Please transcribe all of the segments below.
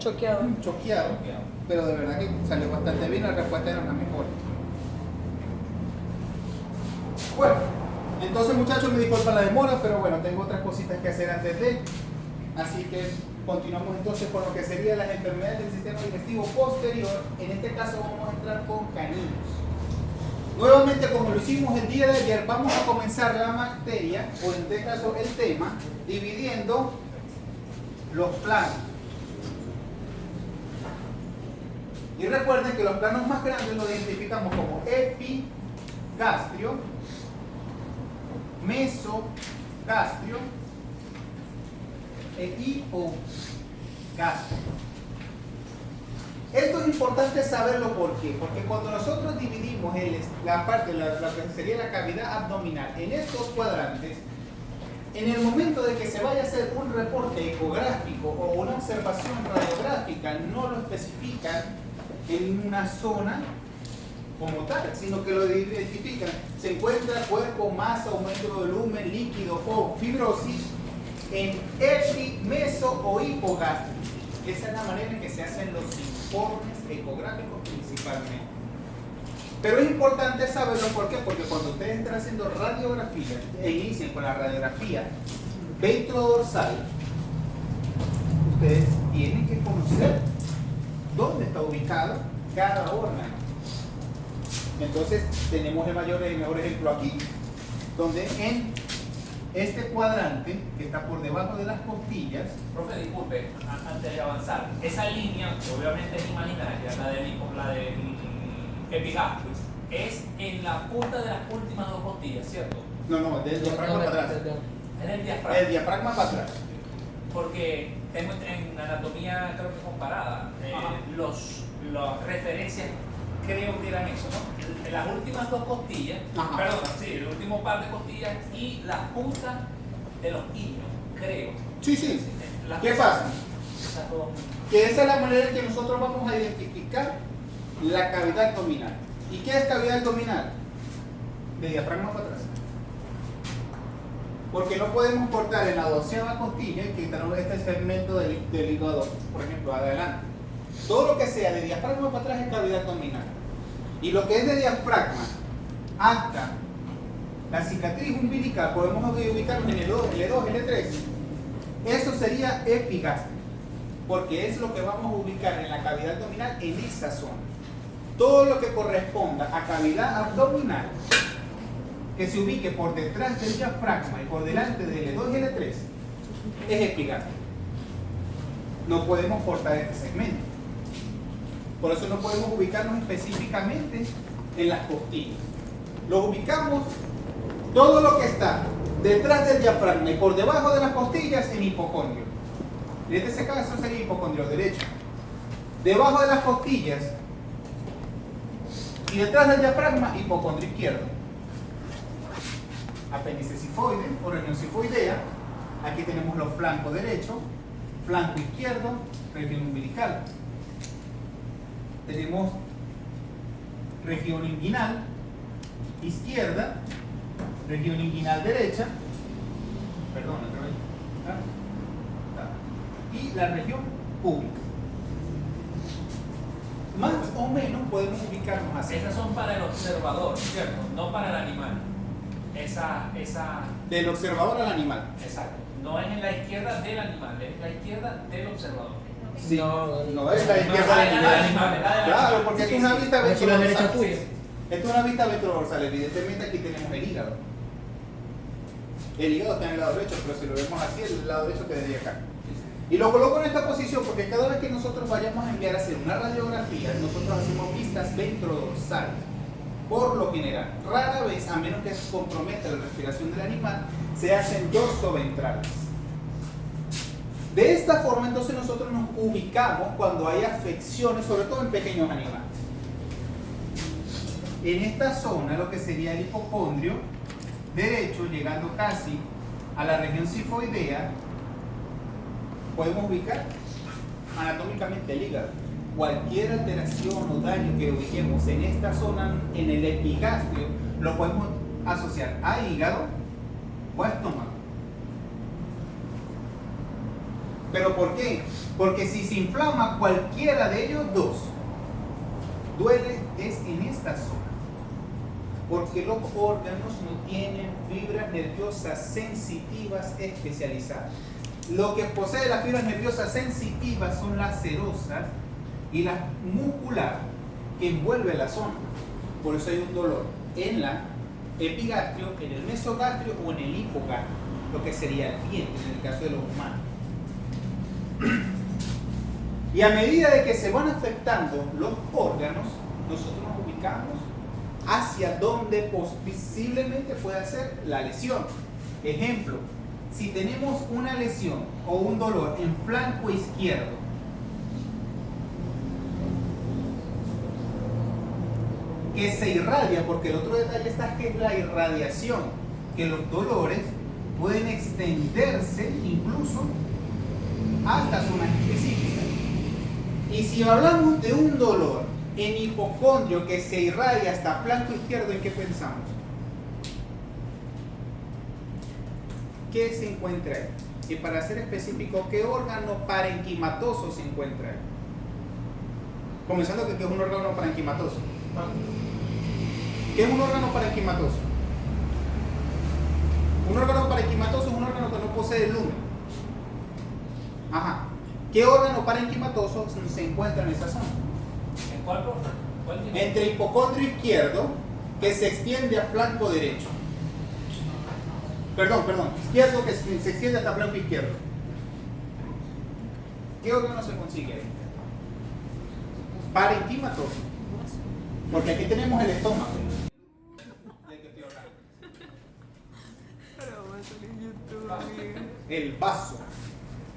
Choqueado. choqueado, pero de verdad que salió bastante bien, la respuesta era la mejor. Bueno, entonces muchachos, me disculpan la demora, pero bueno, tengo otras cositas que hacer antes de, así que continuamos entonces con lo que serían las enfermedades del sistema digestivo posterior. En este caso vamos a entrar con caninos. Nuevamente, como lo hicimos el día de ayer, vamos a comenzar la materia, o en este caso el tema, dividiendo los planos. Y recuerden que los planos más grandes los identificamos como epigastrio, mesogastrio e hipogastrio. Esto es importante saberlo, ¿por qué? Porque cuando nosotros dividimos la parte, lo que sería la cavidad abdominal en estos cuadrantes, en el momento de que se vaya a hacer un reporte ecográfico o una observación radiográfica, no lo especifican en una zona como tal, sino que lo identifican. Se encuentra cuerpo, masa, aumento de volumen, líquido o fibrosis en epi, meso o hipogastrio. Esa es la manera en que se hacen los informes ecográficos principalmente. Pero es importante saberlo, ¿por qué? Porque cuando ustedes están haciendo radiografía e inician con la radiografía ventrodorsal, ustedes tienen que conocer dónde está ubicado cada órgano. Entonces tenemos el mejor ejemplo aquí, donde en este cuadrante que está por debajo de las costillas. Profe, disculpe, antes de avanzar, esa línea, obviamente es imaginaria, la del epigastrio, es en la punta de las últimas dos costillas, ¿cierto? No, del diafragma para atrás. Es el diafragma. El diafragma para atrás. Porque tengo en anatomía, creo que comparada, las referencias creo que eran eso, ¿no? En las últimas dos costillas, Ajá. perdón, sí, el último par de costillas y las puntas de los hilos, creo. Sí. ¿Qué pasa? Esas dos. Que esa es la manera en que nosotros vamos a identificar la cavidad abdominal. ¿Y qué es cavidad abdominal? De diafragma para atrás. Porque no podemos cortar en la 12ª costilla y quitar este segmento del hígado, por ejemplo, adelante. Todo lo que sea de diafragma para atrás es cavidad abdominal. Y lo que es de diafragma hasta la cicatriz umbilical, podemos ubicarnos en el L2, L3. Eso sería epigastrio, porque es lo que vamos a ubicar en la cavidad abdominal en esa zona. Todo lo que corresponda a cavidad abdominal que se ubique por detrás del diafragma y por delante del L2 y L3 es epigastrio. No podemos cortar este segmento. Por eso no podemos ubicarnos específicamente en las costillas. Lo ubicamos todo lo que está detrás del diafragma y por debajo de las costillas en hipocondrio. En este caso sería hipocondrio derecho. Debajo de las costillas y detrás del diafragma, hipocondrio izquierdo. Apéndice sifoide o región sifoidea. Aquí tenemos los flancos derecho, flanco izquierdo, región umbilical. Tenemos región inguinal izquierda, región inguinal derecha, perdón, otra vez, y la región pública. Más o menos podemos ubicarnos así. Esas son para el observador, ¿cierto? No para el animal. Esa... Del observador al animal. Exacto. No es en la izquierda del animal, es la izquierda del observador. Sí, no es la No, izquierda la del del animal. animal, la del Claro, animal. porque Sí, esto es una sí. vista Aquí la derecha ventrodorsal. tuya. Esto es una vista ventrodorsal. Evidentemente aquí tenemos el hígado. El hígado está en el lado derecho, pero si lo vemos así, el lado derecho quedaría acá. Y lo coloco en esta posición porque cada vez que nosotros vayamos a enviar a hacer una radiografía, nosotros hacemos vistas ventrodorsales. Por lo general, rara vez, a menos que se comprometa la respiración del animal, se hacen dorsoventrales. De esta forma, entonces, nosotros nos ubicamos cuando hay afecciones, sobre todo en pequeños animales. En esta zona, lo que sería el hipocondrio derecho, llegando casi a la región sifoidea, podemos ubicar anatómicamente el hígado. Cualquier alteración o daño que ubiquemos en esta zona, en el epigastrio, lo podemos asociar a hígado o a estómago. ¿Pero por qué? Porque si se inflama cualquiera de ellos dos, duele es en esta zona. Porque los órganos no tienen fibras nerviosas sensitivas especializadas. Lo que posee las fibras nerviosas sensitivas son las serosas y las musculares que envuelve la zona. Por eso hay un dolor en la epigastrio, en el mesogastrio o en el hipogastrio, lo que sería el vientre en el caso de los humanos. Y a medida de que se van afectando los órganos, nosotros nos ubicamos hacia donde posiblemente pueda ser la lesión. Ejemplo, si tenemos una lesión o un dolor en flanco izquierdo, que se irradia, porque el otro detalle está que es la irradiación, que los dolores pueden extenderse incluso hasta zonas específicas. Y si hablamos de un dolor en hipocondrio que se irradia hasta flanco izquierdo, ¿en qué pensamos? ¿Qué se encuentra ahí? Y para ser específico, ¿qué órgano parenquimatoso se encuentra ahí? Comenzando que es un órgano parenquimatoso. ¿Qué es un órgano parenquimatoso? Un órgano parenquimatoso es un órgano que no posee lumen. Ajá. ¿Qué órgano parenquimatoso se encuentra en esa zona? ¿En cuál? Entre hipocondrio izquierdo, que se extiende a flanco derecho. Perdón, izquierdo que se extiende hasta flanco izquierdo. ¿Qué órgano se consigue ahí? Parenquimatoso. Porque aquí tenemos el estómago. Del que estoy hablando. El vaso.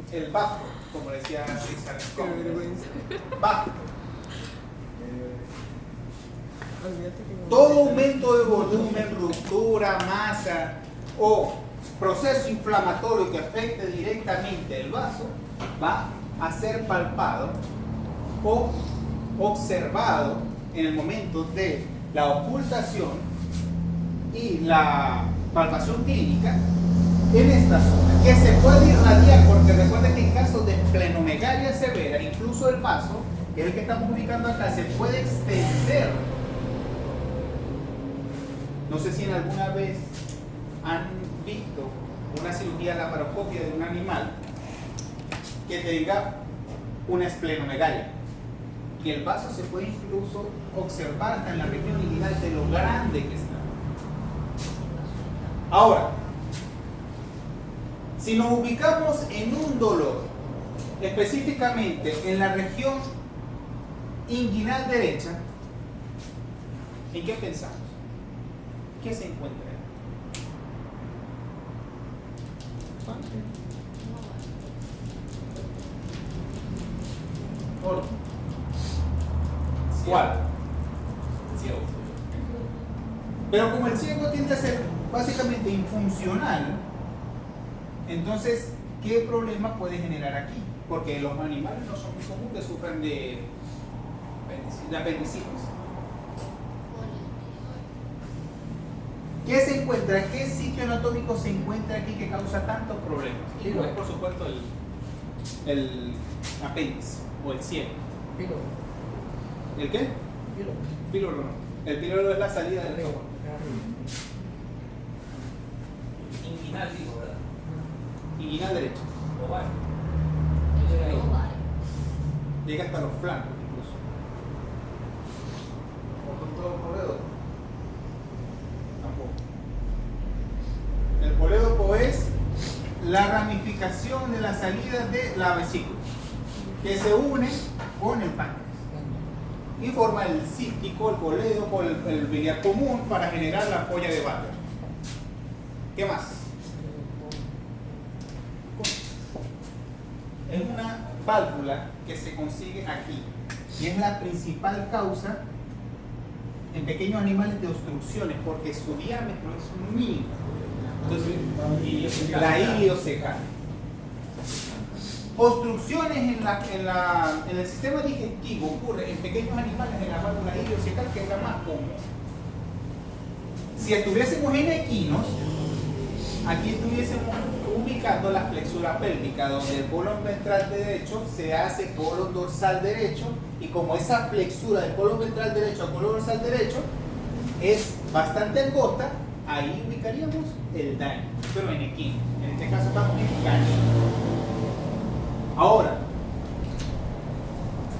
El bajo, como decía César. Qué vergüenza. Bajo. Todo aumento de volumen, ruptura, masa o proceso inflamatorio que afecte directamente el vaso va a ser palpado o observado en el momento de la ocultación y la palpación clínica en esta zona, que se puede irradiar, porque recuerden que en casos de esplenomegalia severa, incluso el vaso, que es el que estamos ubicando acá, se puede extender. No sé si en alguna vez han visto una cirugía laparoscópica de un animal que tenga una esplenomegalia, que el vaso se puede incluso observar hasta en la región inguinal de lo grande que está. Ahora, si nos ubicamos en un dolor, específicamente en la región inguinal derecha, ¿en qué pensamos? ¿Qué se encuentra ahí? ¿Por cuál? Ciego. Pero como el ciego tiende a ser básicamente infuncional, entonces, ¿qué problema puede generar aquí? Porque los animales no son muy comunes que sufran de apendicitis. ¿Qué se encuentra? ¿Qué sitio anatómico se encuentra aquí que causa tantos problemas? Y no es, por supuesto, el apéndice o el ciego. Píloro. ¿El qué? Píloro. Píloro no. El píloro es la salida del estómago. Inguinal, digo, ¿verdad? Inguinal derecho. Oval. Llega hasta los flancos incluso. ¿O con todo el polédopo? Tampoco. El polédopo es la ramificación de la salida de la vesícula, que se une con el páncreas y forma el cístico, el polédopo, el biliar común para generar la ampolla de Barber. ¿Qué más? Es una válvula que se consigue aquí y es la principal causa en pequeños animales de obstrucciones porque su diámetro es mínimo. Entonces, la iliocecal. Obstrucciones en el sistema digestivo ocurre en pequeños animales en la válvula iliocecal, que es la más común. Si estuviésemos en equinos, aquí tuviésemos ubicando la flexura pélvica, donde el colon ventral derecho se hace colon dorsal derecho, y como esa flexura del colon ventral derecho a colon dorsal derecho es bastante angosta, ahí ubicaríamos el daño, pero en equino. En este caso estamos en canino. Ahora,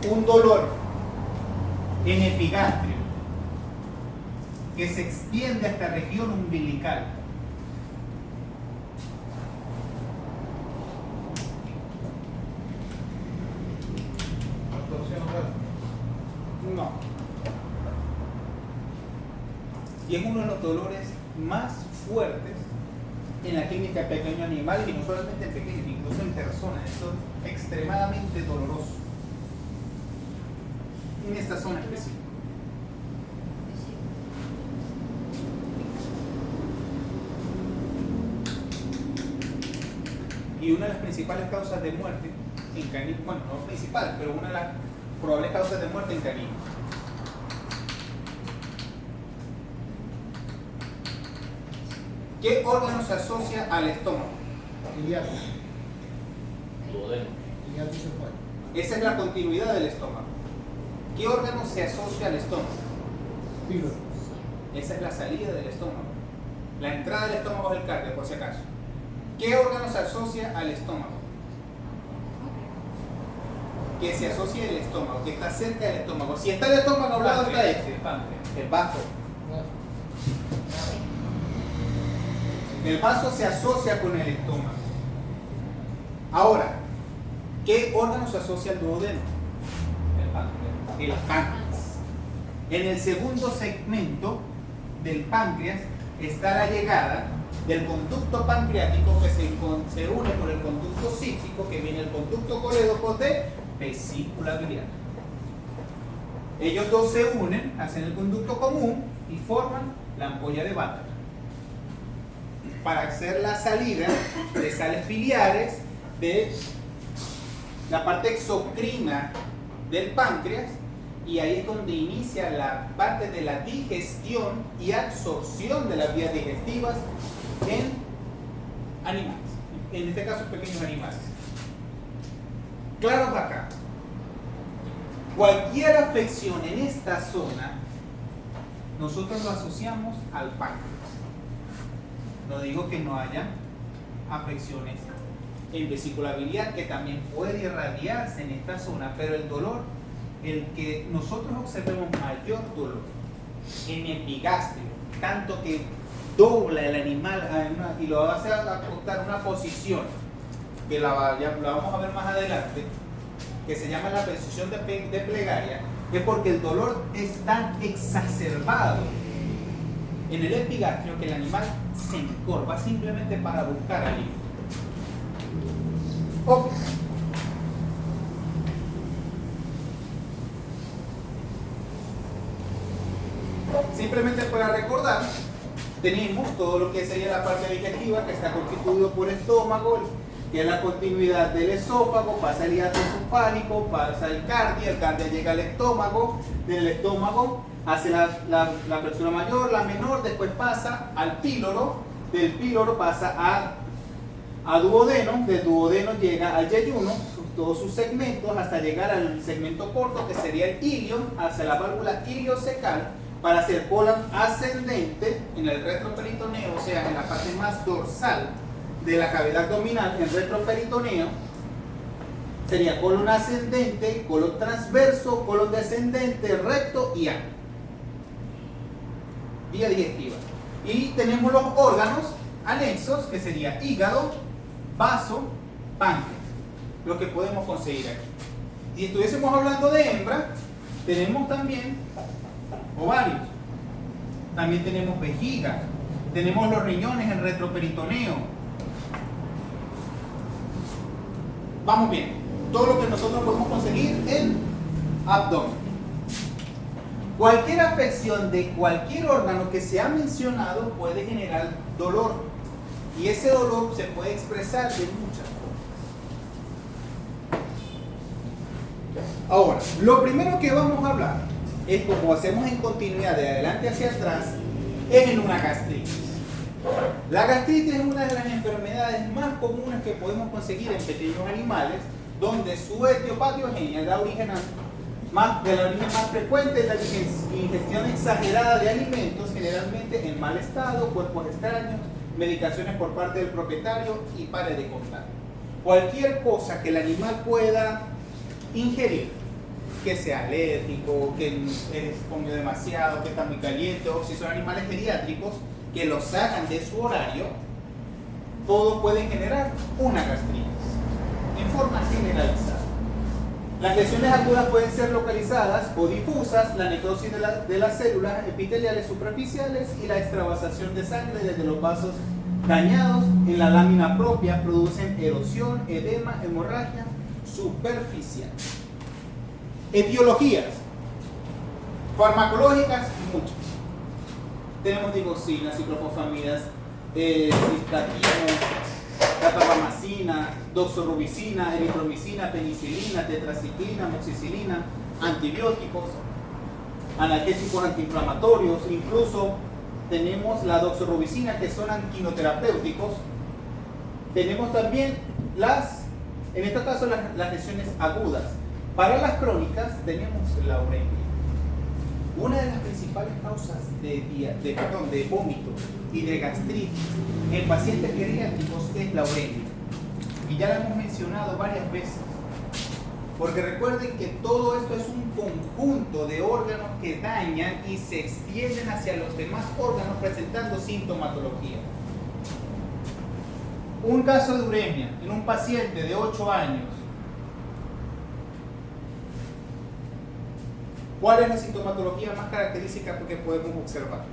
un dolor en epigastrio que se extiende hasta región umbilical. No. Y es uno de los dolores más fuertes en la clínica de pequeños animales, y no solamente en pequeños, incluso en personas. Esto es extremadamente doloroso en esta zona específica. Y una de las principales causas de muerte en caninos, bueno, no principal, pero una de las probables causas de muerte en caninos. ¿Qué órgano se asocia al estómago? Iliaco. Duodeno. Iliaco se fue. Esa es la continuidad del estómago. ¿Qué órgano se asocia al estómago? Píloro. Esa es la salida del estómago. La entrada del estómago es el cardio, por si acaso. ¿Qué órgano se asocia al estómago? Que se asocia al estómago, que está cerca del estómago. Si está el estómago a un lado, está este. El vaso. El vaso se asocia con el estómago. Ahora, ¿qué órgano se asocia al duodeno? El páncreas. El páncreas. En el segundo segmento del páncreas está la llegada del conducto pancreático que se une con el conducto cíclico, que viene el conducto colédoco de vesícula biliar. Ellos dos se unen, hacen el conducto común y forman la ampolla de Vater para hacer la salida de sales biliares de la parte exocrina del páncreas, y ahí es donde inicia la parte de la digestión y absorción de las vías digestivas en animales, en este caso pequeños animales. Claro acá, cualquier afección en esta zona nosotros lo asociamos al páncreas. No digo que no haya afecciones en vesícula biliar, que también puede irradiarse en esta zona, pero el dolor, el que nosotros observemos mayor dolor en epigastrio, tanto que dobla el animal y lo hace acostar en una posición que la vamos a ver más adelante, que se llama la posición de plegaria, es porque el dolor es tan exacerbado en el epigastrio que el animal se encorva simplemente para buscar alivio. Ok. Simplemente para recordar, tenemos todo lo que sería la parte digestiva, que está constituido por estómago, que es la continuidad del esófago, pasa el hiato esofágico, pasa el cardia llega al estómago, del estómago hace la flexura mayor, la menor, después pasa al píloro, del píloro pasa a duodeno, del duodeno llega al yeyuno, todos sus segmentos, hasta llegar al segmento corto, que sería el ilion, hacia la válvula iliocecal, para hacer colon ascendente en el retroperitoneo, o sea, en la parte más dorsal de la cavidad abdominal, el retroperitoneo, sería colon ascendente, colon transverso, colon descendente, recto y ano. Vía digestiva. Y tenemos los órganos anexos, que sería hígado, vaso, páncreas, lo que podemos conseguir aquí. Si estuviésemos hablando de hembra, tenemos también ovarios, también tenemos vejiga, tenemos los riñones, el retroperitoneo. Vamos bien, todo lo que nosotros podemos conseguir en abdomen. Cualquier afección de cualquier órgano que se ha mencionado puede generar dolor, y ese dolor se puede expresar de muchas formas. Ahora, lo primero que vamos a hablar es, como hacemos en continuidad de adelante hacia atrás, es en una gastritis. La gastritis es una de las enfermedades más comunes que podemos conseguir en pequeños animales, donde su etiopatogenia da origen de la origen más frecuente es la ingestión exagerada de alimentos, generalmente en mal estado, cuerpos extraños, medicaciones por parte del propietario y pare de contar. Cualquier cosa que el animal pueda ingerir, que sea alérgico, que comió demasiado, que está muy caliente, o si son animales geriátricos que los sacan de su horario, todo puede generar una gastritis en forma generalizada. Las lesiones agudas pueden ser localizadas o difusas, la necrosis de las células epiteliales superficiales y la extravasación de sangre desde los vasos dañados en la lámina propia producen erosión, edema, hemorragia superficial. Etiologías farmacológicas, muchas. Tenemos digoxina, ciclofosfamidas, cistatino, carbamazina, doxorubicina, eritromicina, penicilina, tetraciclina, amoxicilina, antibióticos, analgésicos antiinflamatorios, incluso tenemos la doxorubicina, que son antiquinoterapéuticos. Tenemos también en este caso las lesiones agudas. Para las crónicas tenemos la uremia. Una de las principales causas de vómito y de gastritis en pacientes geriátricos es la uremia. Y ya la hemos mencionado varias veces. Porque recuerden que todo esto es un conjunto de órganos que dañan y se extienden hacia los demás órganos presentando sintomatología. Un caso de uremia en un paciente de 8 años. ¿Cuál es la sintomatología más característica que podemos observar?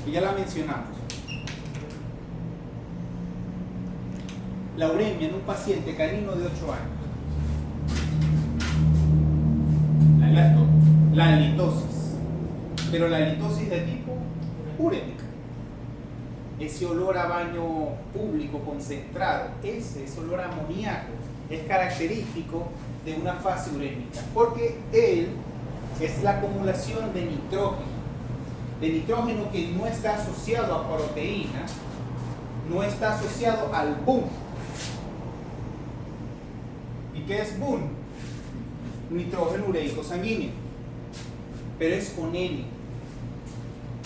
Y ya la mencionamos. La uremia en un paciente canino de 8 años. La litosis. Pero la litosis de tipo urémica. Ese olor a baño público concentrado, ese olor a amoníaco, es característico de una fase urémica. Porque él es la acumulación de nitrógeno que no está asociado a proteínas, no está asociado al BUN. ¿Y qué es BUN? Nitrógeno ureico sanguíneo, pero es con N.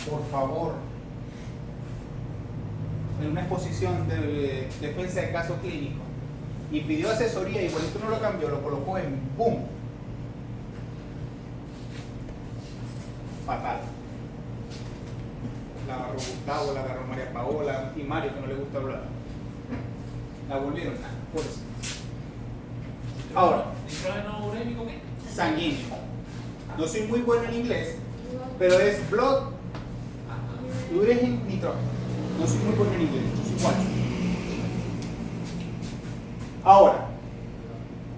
Por favor, en una exposición de defensa de caso clínico y pidió asesoría, y igualito no lo cambió, lo colocó en BUN. Fatal. La agarró Gustavo, la agarró María Paola y Mario, que no le gusta hablar. La volvieron a por eso. Ahora, ¿Nitrógeno urémico qué? sanguíneo. No soy muy bueno en inglés, pero es blood urine nitrógeno. No soy muy bueno en inglés, yo soy igual. Ahora,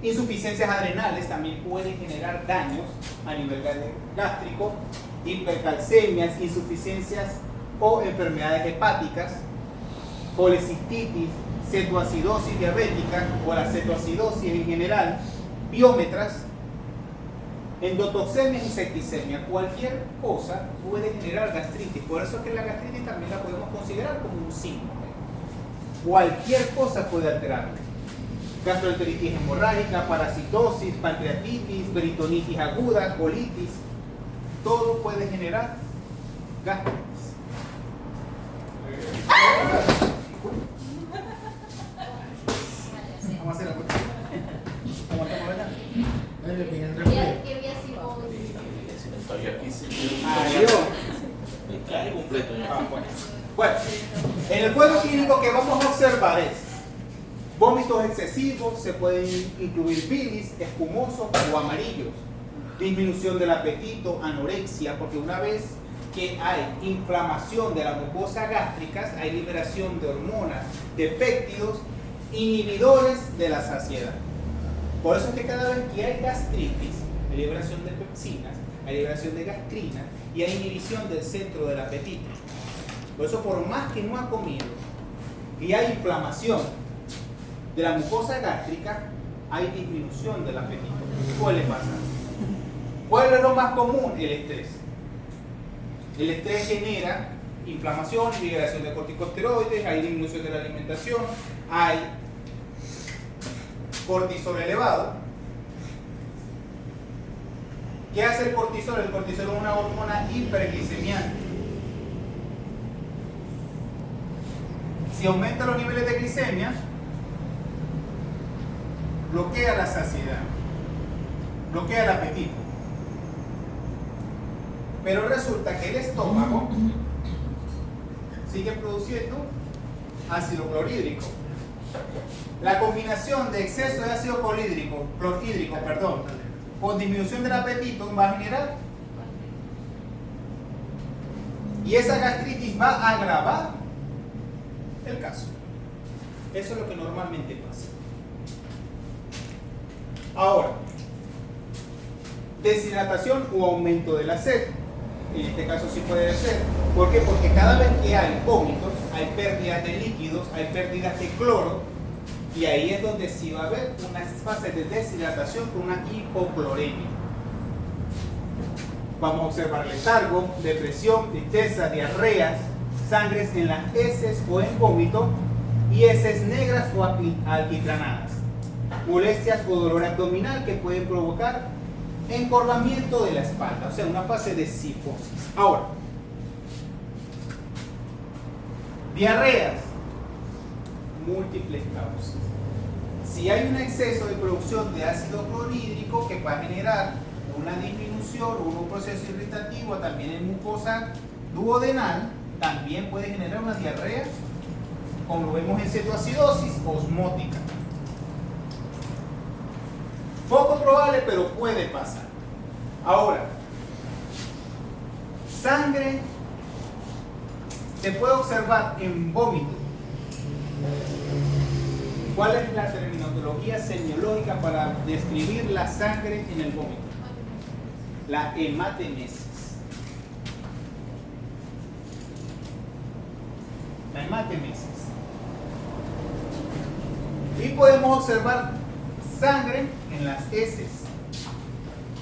insuficiencias adrenales también pueden generar daños a nivel gástrico, hipercalcemias, insuficiencias o enfermedades hepáticas, colecistitis, cetoacidosis diabética o la cetoacidosis en general, biómetras, endotoxemia y septicemia. Cualquier cosa puede generar gastritis. Por eso es que la gastritis también la podemos considerar como un síndrome. Cualquier cosa puede alterarla. Gastroenteritis hemorrágica, parasitosis, pancreatitis, peritonitis aguda, colitis. Todo puede generar gastritis. Vamos a hacer la cuenta. ¿Cómo estamos hablando? ¿Qué había sido? Estoy aquí sin Adiós. el traje completo. Bueno, en el cuadro clínico que vamos a observar es vómitos excesivos, se pueden incluir bilis, espumosos o amarillos, disminución del apetito, anorexia, porque una vez que hay inflamación de la mucosa gástrica, hay liberación de hormonas, de péptidos, inhibidores de la saciedad. Por eso es que cada vez que hay gastritis, hay liberación de pepsinas, hay liberación de gastrina y hay inhibición del centro del apetito. Por eso, por más que no ha comido y hay inflamación de la mucosa gástrica, hay disminución del apetito. ¿Cuál le pasa? ¿Cuál es lo más común? El estrés. El estrés genera inflamación, liberación de corticosteroides, hay disminución de la alimentación, hay cortisol elevado. ¿Qué hace el cortisol? El cortisol es una hormona hiperglicemiante. Si aumenta los niveles de glicemia, bloquea la saciedad, bloquea el apetito. Pero resulta que el estómago sigue produciendo ácido clorhídrico. La combinación de exceso de ácido clorhídrico, con disminución del apetito va a generar, y esa gastritis va a agravar el caso. Eso es lo que normalmente pasa. Ahora, deshidratación o aumento de la sed. En este caso sí puede ser. ¿Por qué? Porque cada vez que hay vómitos, hay pérdidas de líquidos, hay pérdidas de cloro, y ahí es donde sí va a haber unas fases de deshidratación con una hipocloremia. Vamos a observar letargo, depresión, tristeza, diarreas, sangres en las heces o en vómito, y heces negras o alquitranadas, molestias o dolor abdominal que pueden provocar encorvamiento de la espalda, o sea, una fase de cifosis. Ahora, diarreas, múltiples causas. Si hay un exceso de producción de ácido clorhídrico que va a generar una disminución o un proceso irritativo también en mucosa duodenal, también puede generar una diarrea, como lo vemos en cetoacidosis osmótica. Poco probable, pero puede pasar. Ahora, sangre se puede observar en vómito. ¿Cuál es la terminología semiológica para describir la sangre en el vómito? La hematemesis. La hematemesis. Y podemos observar sangre en las heces.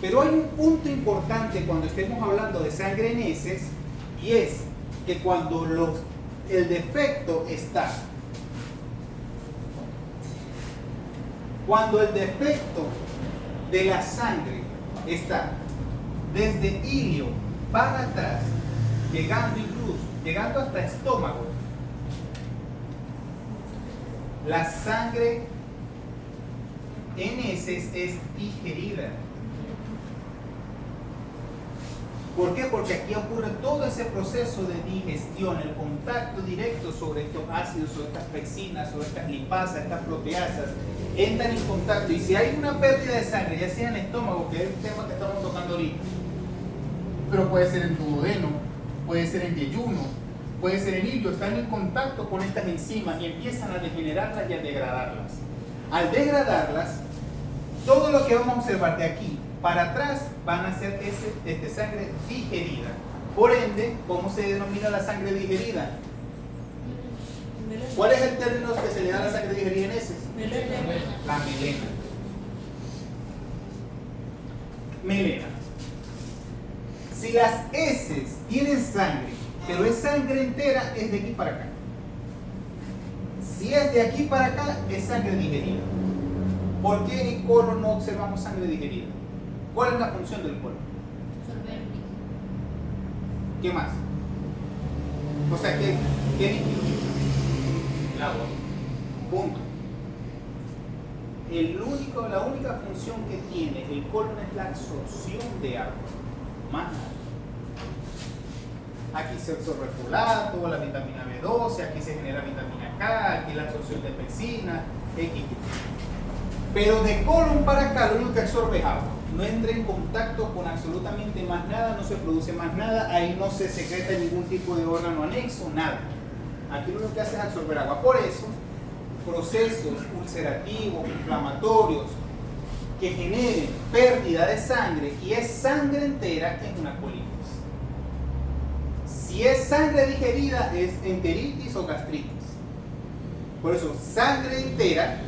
Pero hay un punto importante cuando estemos hablando de sangre en heces, y es que cuando el defecto está, cuando el defecto de la sangre está desde ilio para atrás, llegando hasta estómago, la sangre en heces es digerida. ¿Por qué? Porque aquí ocurre todo ese proceso de digestión, el contacto directo sobre estos ácidos, sobre estas peccinas, sobre estas lipasas, estas proteasas, entran en contacto. Y si hay una pérdida de sangre, ya sea en el estómago, que es el tema que estamos tocando ahorita, pero puede ser en duodeno, puede ser en yeyuno, puede ser en ilio, están en contacto con estas enzimas y empiezan a degenerarlas y a degradarlas. Al degradarlas, todo lo que vamos a observar de aquí para atrás van a ser sangre digerida. Por ende, ¿cómo se denomina la sangre digerida? ¿Cuál es el término que se le da a la sangre digerida en heces? La melena. Melena. Si las heces tienen sangre, pero es sangre entera, es de aquí para acá. Si es de aquí para acá, es sangre digerida. ¿Por qué en colon no observamos sangre digerida? ¿Cuál es la función del colon? ¿Qué más? O sea, ¿qué líquido? El agua. Punto. La única función que tiene el colon es la absorción de agua. Más nada. Aquí se absorbe el folato, la vitamina B12, aquí se genera vitamina K, aquí la absorción de pectina, X. Pero de colon para acá lo único que absorbe es agua. No entra en contacto con absolutamente más nada, no se produce más nada, ahí no se secreta ningún tipo de órgano anexo, nada. Aquí lo único que hace es absorber agua. Por eso, procesos ulcerativos, inflamatorios, que generen pérdida de sangre y es sangre entera, es una colitis. Si es sangre digerida, es enteritis o gastritis. Por eso, sangre entera,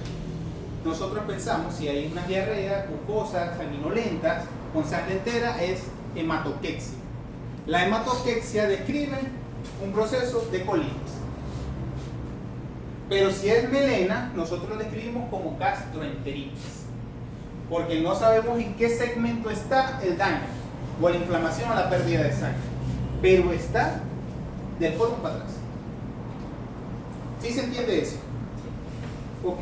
nosotros pensamos, si hay una diarrea, mucosas, sanguinolentas, con sangre entera es hematoquexia. La hematoquexia describe un proceso de colitis. Pero si es melena, nosotros lo describimos como gastroenteritis, porque no sabemos en qué segmento está el daño, o la inflamación o la pérdida de sangre, pero está del colon para atrás. ¿Sí se entiende eso? Ok.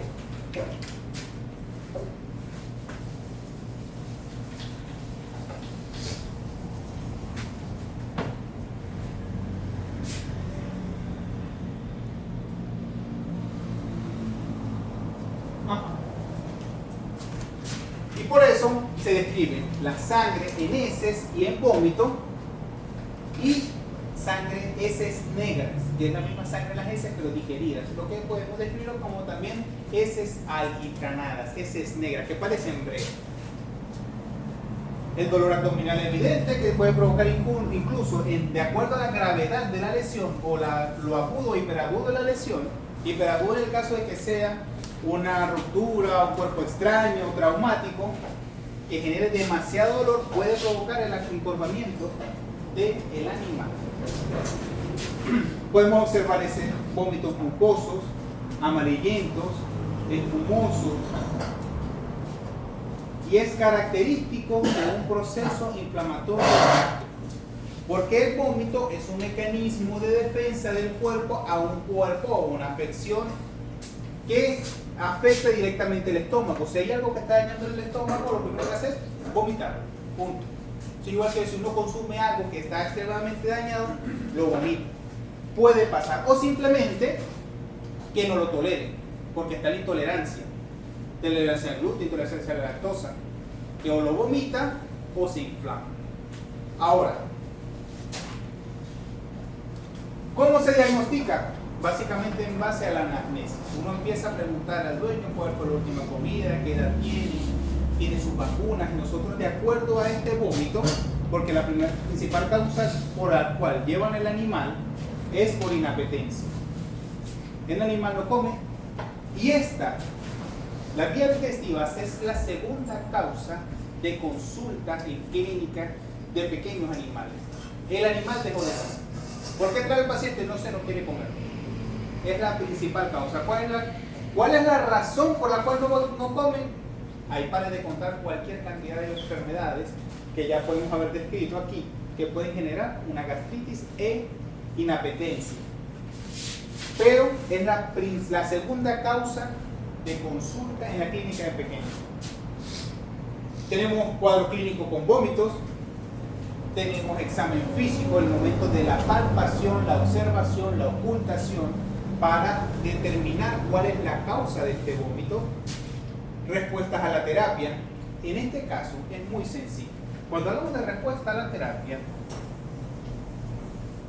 Y por eso se describe la sangre en heces y en vómito, y sangre heces negras, que es la misma sangre en las heces pero digeridas, lo que podemos describirlo como también heces alquitranadas, heces negras que parecen breve. El dolor abdominal evidente que puede provocar incluso de acuerdo a la gravedad de la lesión o lo agudo o hiperagudo de la lesión. Hiperagudo en el caso de que sea una ruptura, un cuerpo extraño, traumático, que genere demasiado dolor, puede provocar el encorvamiento del animal. Podemos observar ese vómitos mucosos, amarillentos, espumosos, y es característico de un proceso inflamatorio. Porque el vómito es un mecanismo de defensa del cuerpo a un cuerpo o una afección que afecta directamente el estómago. Si hay algo que está dañando el estómago, lo primero que hace es vomitar. Punto. Igual que si uno consume algo que está extremadamente dañado, lo vomita. Puede pasar. O simplemente que no lo tolere, porque está la intolerancia. Tolerancia al gluten, intolerancia a la lactosa, que o lo vomita o se inflama. Ahora, ¿cómo se diagnostica? Básicamente en base a la anamnesis. Uno empieza a preguntar al dueño cuál fue la última comida, qué edad tiene sus vacunas, y nosotros de acuerdo a este vómito, porque la principal causa por la cual llevan el animal es por inapetencia. El animal no come, y la vía digestiva es la segunda causa de consulta en clínica de pequeños animales. El animal dejó de comer. ¿Por qué trae el paciente? No quiere comer. Es la principal causa. ¿Cuál es la razón por la cual no comen? Ahí para de contar cualquier cantidad de enfermedades que ya podemos haber descrito aquí, que pueden generar una gastritis e inapetencia. Pero es la segunda causa de consulta en la clínica de pequeños. Tenemos cuadro clínico con vómitos, tenemos examen físico, el momento de la palpación, la observación, la ocultación, para determinar cuál es la causa de este vómito. Respuestas a la terapia. En este caso es muy sencillo. Cuando hablamos de respuesta a la terapia,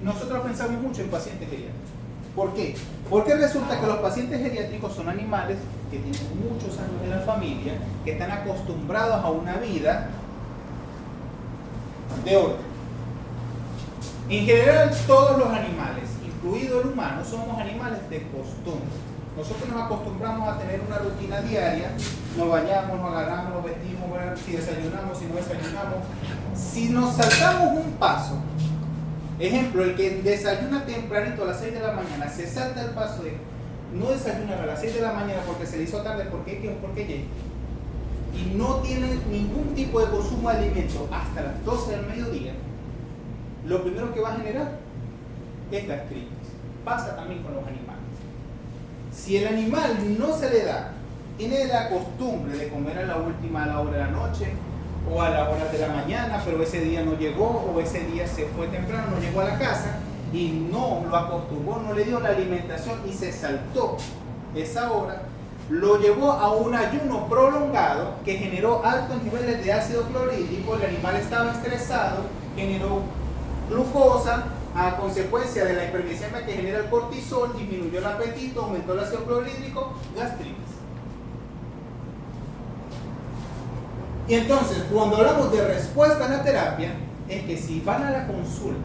nosotros pensamos mucho en pacientes geriátricos. ¿Por qué? Porque resulta que los pacientes geriátricos son animales que tienen muchos años en la familia, que están acostumbrados a una vida de orden. En general, todos los animales, incluido el humano, somos animales de costumbre. Nosotros nos acostumbramos a tener una rutina diaria, nos bañamos, nos agarramos, nos vestimos, si desayunamos, si no desayunamos. Si nos saltamos un paso, ejemplo, el que desayuna tempranito a las 6 de la mañana, se salta el paso de no desayunar a las 6 de la mañana porque se le hizo tarde, porque llega, y no tiene ningún tipo de consumo de alimento hasta las 12 del mediodía, lo primero que va a generar es gastritis. Pasa también con los animales. Si el animal no se le da, tiene la costumbre de comer a la hora de la noche o a la hora de la mañana, pero ese día no llegó, o ese día se fue temprano, no llegó a la casa y no lo acostumbró, no le dio la alimentación y se saltó esa hora, lo llevó a un ayuno prolongado que generó altos niveles de ácido clorhídrico, el animal estaba estresado, generó glucosa, a consecuencia de la hiperglicemia que genera el cortisol, disminuyó el apetito, aumentó el ácido clorhídrico, gastritis. Y entonces, cuando hablamos de respuesta a la terapia, es que si van a la consulta,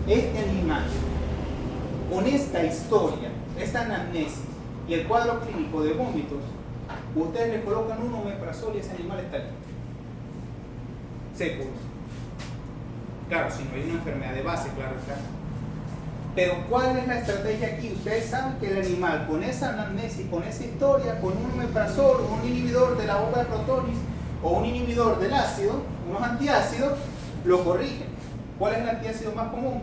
este animal, con esta historia, esta anamnesis y el cuadro clínico de vómitos, ustedes le colocan un omeprazol y ese animal está listo. Se cura. Claro, si no hay una enfermedad de base, claro está. Pero ¿cuál es la estrategia aquí? Ustedes saben que el animal con esa anamnesis, con esa historia, con un omeprazol, un inhibidor de la bomba de protones o un inhibidor del ácido, unos antiácidos, lo corrigen. ¿Cuál es el antiácido más común?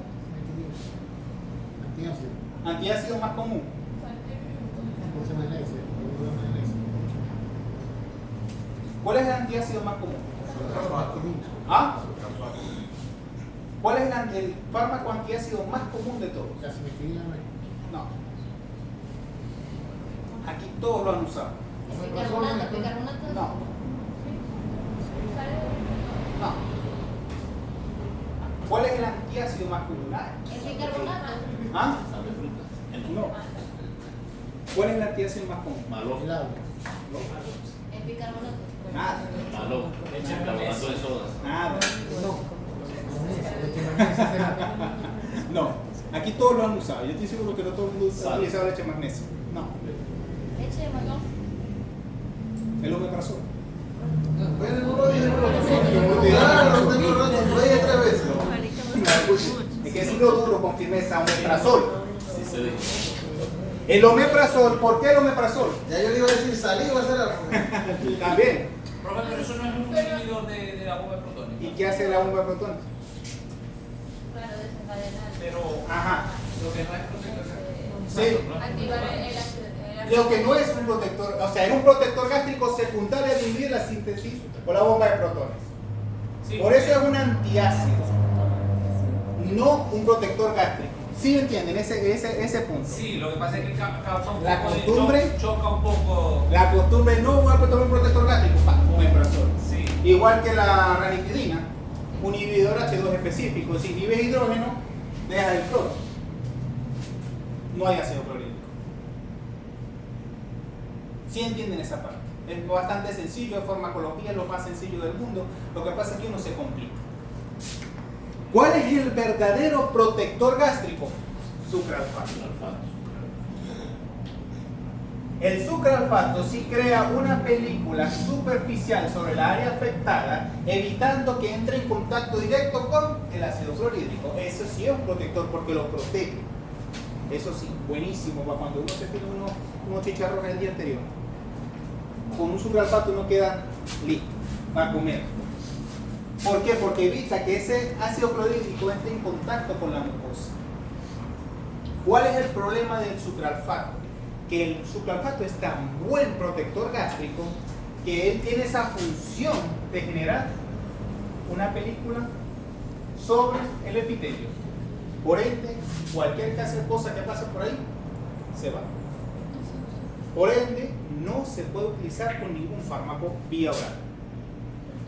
Antiácido. Antiácido más común. ¿Cuál es el antiácido más común? ¿Ah? ¿Cuál es el fármaco antiácido más común de todos? No. Aquí todos lo han usado. Bicarbonato. No. No. ¿Cuál es el antiácido más común? Es bicarbonato. ¿Ah? Sal de fruta. No. ¿Cuál es el antiácido más común? Malo. Es bicarbonato. Nada. Malo. Carbonato de soda. Nada. No. Aquí todos lo han usado. Yo estoy seguro que no todo el mundo ha utilizado leche de magnesio. No. Leche de maní. El omeprazol. Es que decirlo duro con firmeza, omeprazol. Sí se dijo. El omeprazol, ¿por qué el omeprazol? Ya yo le iba a decir salir o hacer algo. También. Profe, pero eso no es un inhibidor de la bomba de protones. ¿Y qué hace la bomba de protones? Claro, desencadenar. Pero Ajá. lo que no es protector. Sí. Activar el ácido. Lo que no es un protector, o sea, es un protector gástrico secundario a inhibir la síntesis o la bomba de protones. Sí, Por eso es un antiácido, no un protector gástrico. ¿Sí me entienden ese punto? Sí, lo que pasa es que causa un La poco costumbre. de choca un poco. La costumbre no voy a tomar un protector gástrico, omeprazol. Sí. Igual que la ranitidina, un inhibidor H2 específico. Si inhibe hidrógeno, deja el cloro. No hay ácido clorhídrico. ¿Sí entienden esa parte? Es bastante sencillo, es farmacología, es lo más sencillo del mundo. Lo que pasa es que uno se complica. ¿Cuál es el verdadero protector gástrico? Sucralfato. El sucralfato sí crea una película superficial sobre la área afectada, evitando que entre en contacto directo con el ácido clorhídrico. Eso sí es un protector porque lo protege. Eso sí, buenísimo para cuando uno se tiene unos chicharrones el día anterior. Con un sucralfato uno queda listo para comer. ¿Por qué? Porque evita que ese ácido clorhídrico entre en contacto con la mucosa. ¿Cuál es el problema del sucralfato? Que el sucralfato es tan buen protector gástrico que él tiene esa función de generar una película sobre el epitelio. Por ende, cualquier cosa que pase por ahí se va. Por ende, no se puede utilizar con ningún fármaco vía oral,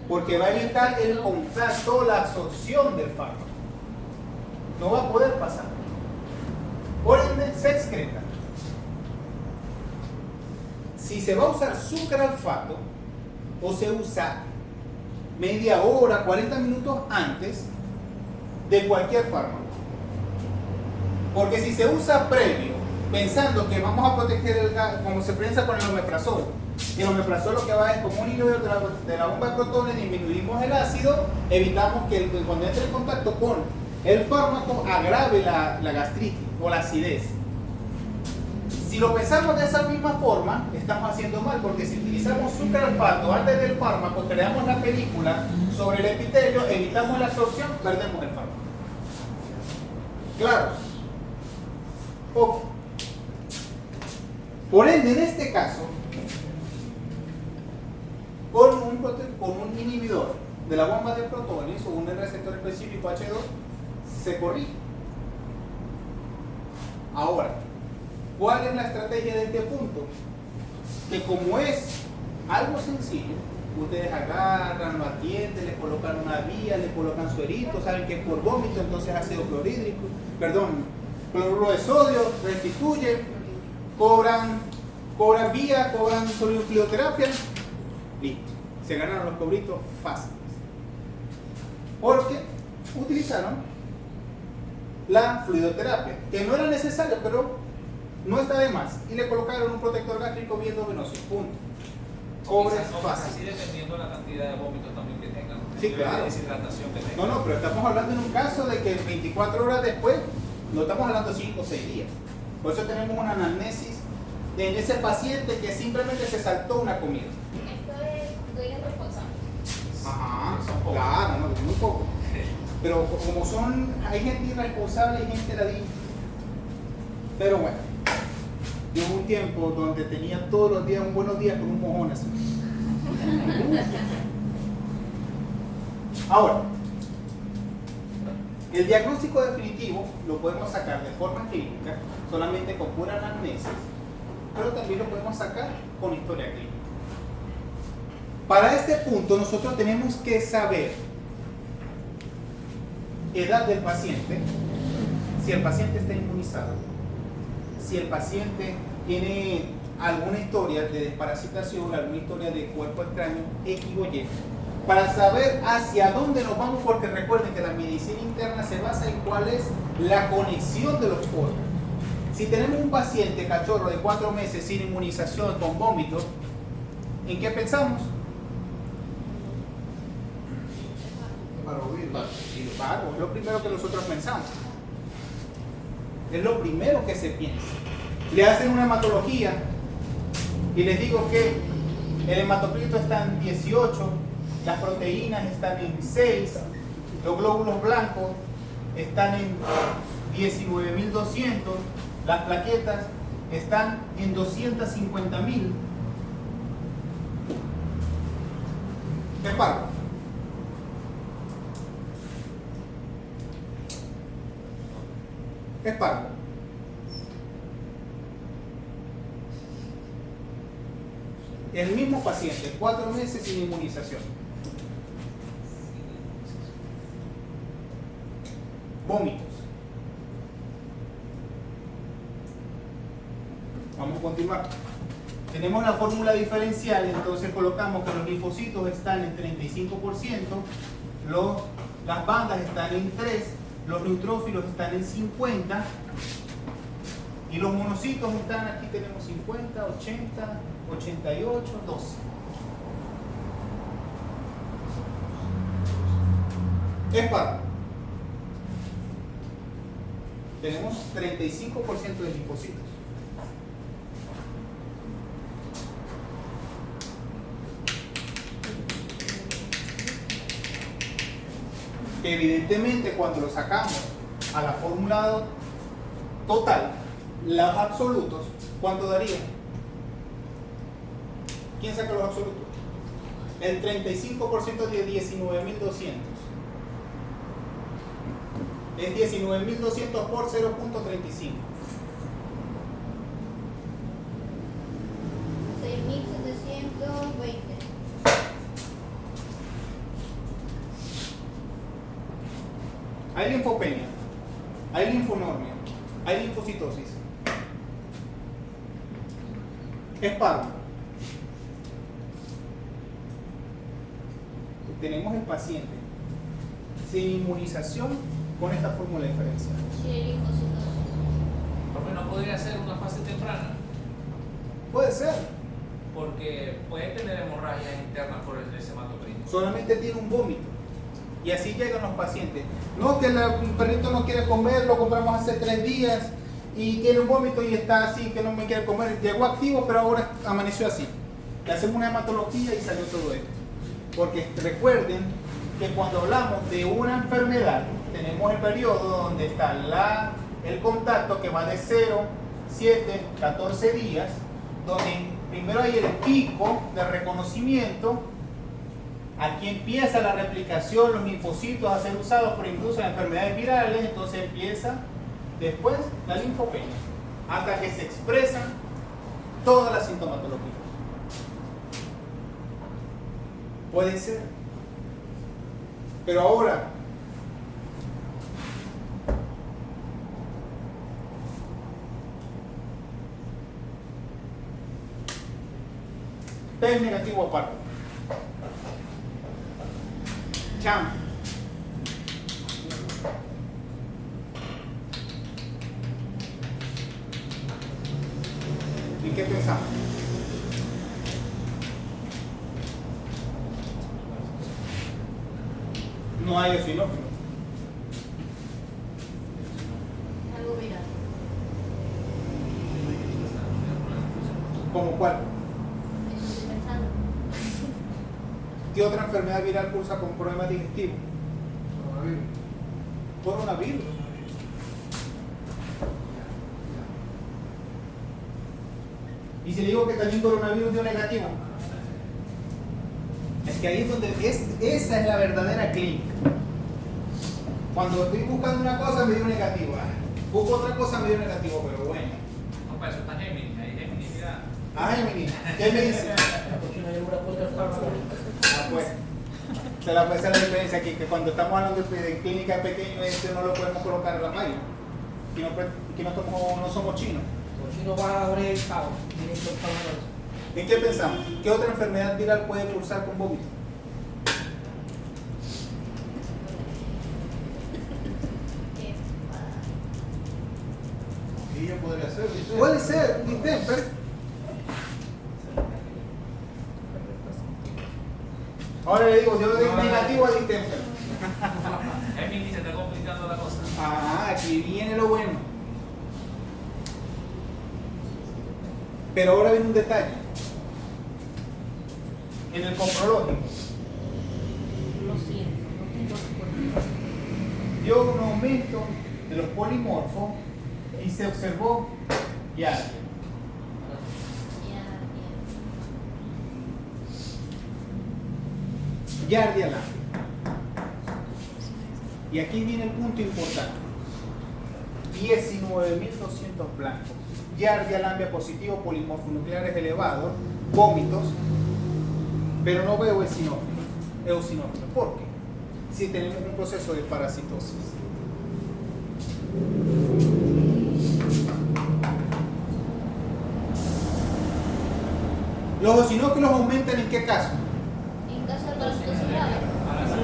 porque va a evitar el contacto, la absorción del fármaco. No va a poder pasar. Por ende, se excreta. Si se va a usar sucralfato, o se usa media hora, 40 minutos antes de cualquier fármaco. Porque si se usa previo, pensando que vamos a proteger el gas, como se piensa con el omeprazol, y el omeprazol lo que va es como un inhibidor de la bomba de protones, disminuimos el ácido, evitamos que cuando entre en contacto con el fármaco agrave la gastritis o la acidez. Si lo pensamos de esa misma forma, estamos haciendo mal, porque si utilizamos sucralfato antes del fármaco, creamos la película sobre el epitelio, evitamos la absorción, perdemos el fármaco. Claro. Ok. Por ende, en este caso, con un inhibidor de la bomba de protones o un receptor específico H2, se corrige. Ahora, ¿cuál es la estrategia de este punto? Que como es algo sencillo, ustedes agarran, lo atienden, le colocan una vía, le colocan suerito, saben que es por vómito, entonces ácido clorhídrico, cloruro de sodio, restituye, cobran vía, cobran fluidoterapia, listo. Se ganaron los cobritos fáciles. Porque utilizaron la fluidoterapia, que no era necesaria, pero no está de más. Y le colocaron un protector gástrico bien venoso. Punto. Cobre Quizás no, fácil. así dependiendo de la cantidad de vómitos también que tengan. Sí, el nivel claro. de deshidratación que tengan. No, no, pero estamos hablando en un caso de que 24 horas después, no estamos hablando 5 o 6 días. Por eso tenemos una anamnesis en ese paciente que simplemente se saltó una comida. Esto es, tú eres responsable. Ajá, Son pocos. claro, no, muy poco. Pero como son, hay gente irresponsable y gente ladilla. Pero bueno, yo hubo un tiempo donde tenía todos los días un buenos días con un mojón así. Ahora, el diagnóstico definitivo lo podemos sacar de forma clínica, solamente con pura anamnesis, pero también lo podemos sacar con historia clínica. Para este punto nosotros tenemos que saber edad del paciente, si el paciente está inmunizado, si el paciente tiene alguna historia de desparasitación, alguna historia de cuerpo extraño, X o Y, para saber hacia dónde nos vamos, porque recuerden que la medicina interna se basa en cuál es la conexión de los órganos. Si tenemos un paciente cachorro de 4 meses sin inmunización, con vómitos, ¿en qué pensamos? Parvovirus. Claro, es lo primero que nosotros pensamos. Es lo primero que se piensa. Le hacen una hematología y les digo que el hematocrito está en 18, las proteínas están en 6, los glóbulos blancos están en 19.200, las plaquetas están en 250.000. ¿Qué pasa? Es parvo. El mismo paciente, 4 meses sin inmunización. Vómitos. Vamos a continuar. Tenemos la fórmula diferencial, entonces colocamos que los linfocitos están en 35%, las bandas están en 3%, los neutrófilos están en 50 y los monocitos están, aquí tenemos 50, 80, 88, 12. Es parvo. Tenemos 35% de linfocitos. Que evidentemente cuando lo sacamos a la fórmula total, los absolutos, ¿cuánto daría? ¿Quién saca los absolutos? El 35% de 19.200. Es 19.200 por 0.35. 6.720. Hay linfopenia, hay linfonormia, hay linfocitosis. Es parvo. Tenemos el paciente sin inmunización con esta fórmula diferencial. Sí, linfocitos. Profe, ¿no podría ser una fase temprana? Puede ser, Porque puede tener hemorragias internas por el hematocrito. solamente tiene un vómito. Y así llegan los pacientes. No, que el perrito no quiere comer, lo compramos hace 3 días y tiene un vómito y está así, que no me quiere comer. Llegó activo, pero ahora amaneció así. Le hacemos una hematología y salió todo esto. Porque recuerden que cuando hablamos de una enfermedad, tenemos el periodo donde está el contacto que va de 0, 7, 14 días, donde primero hay el pico de reconocimiento. Aquí empieza la replicación, los linfocitos a ser usados por incluso en enfermedades virales, entonces empieza después la linfopenia, hasta que se expresan todas las sintomatologías. Puede ser. Pero ahora, test negativo aparte. Champ. ¿Y qué pensamos? No hay eosinófilos. Algo viral. ¿Como cuál? Eso estoy pensando. ¿Qué otra enfermedad viral cursa con problemas digestivos? Coronavirus. Coronavirus. Y si le digo que también coronavirus dio negativo, es que ahí es donde esa es la verdadera clínica. Cuando estoy buscando una cosa me dio negativo, busco otra cosa me dio negativo, pero bueno. No, para eso está Géminis, ahí Géminis, mira. Gemini, ¿qué me dice? Pues, esa es la diferencia aquí, que cuando estamos hablando de clínica pequeño, este no lo podemos colocar en la malla. Que no somos chinos. Los chinos van a abrir el cabo. ¿En qué pensamos? ¿Qué otra enfermedad viral puede cursar con vómito? Y yo podría ser, dice. Puede ser, distemper. Ahora le digo, yo le doy negativo a distemper. Géminis se está complicando la cosa. Ah, aquí viene lo bueno. Pero ahora viene un detalle. En el comprológico Lo siento, no tengo recuerdo. dio un aumento de los polimorfos y se observó ya. Yardia lambia. Y aquí viene el punto importante. 19.200 blancos. Yardia lambia positivo, polimorfonucleares elevados, vómitos, pero no veo eosinófilos. ¿Por qué? Si tenemos un proceso de parasitosis. ¿Los eosinófilos aumentan en qué caso? En caso de parasitosis grave.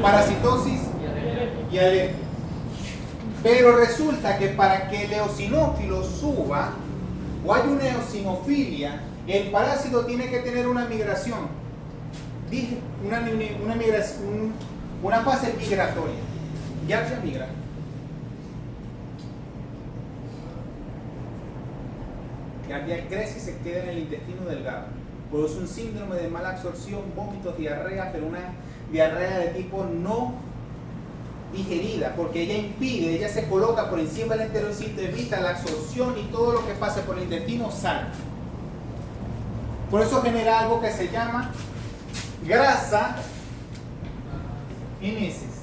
Parasitosis y alergia. Pero resulta que para que el eosinófilo suba o haya una eosinofilia, el parásito tiene que tener una migración. Dije, una fase migratoria. Ya se migra. Yardia crece y se queda en el intestino delgado. Produce un síndrome de mala absorción, vómitos, diarrea, pero una diarrea de tipo no digerida, porque ella se coloca por encima del enterocito, evita la absorción y todo lo que pase por el intestino sale. Por eso genera algo que se llama grasa en heces.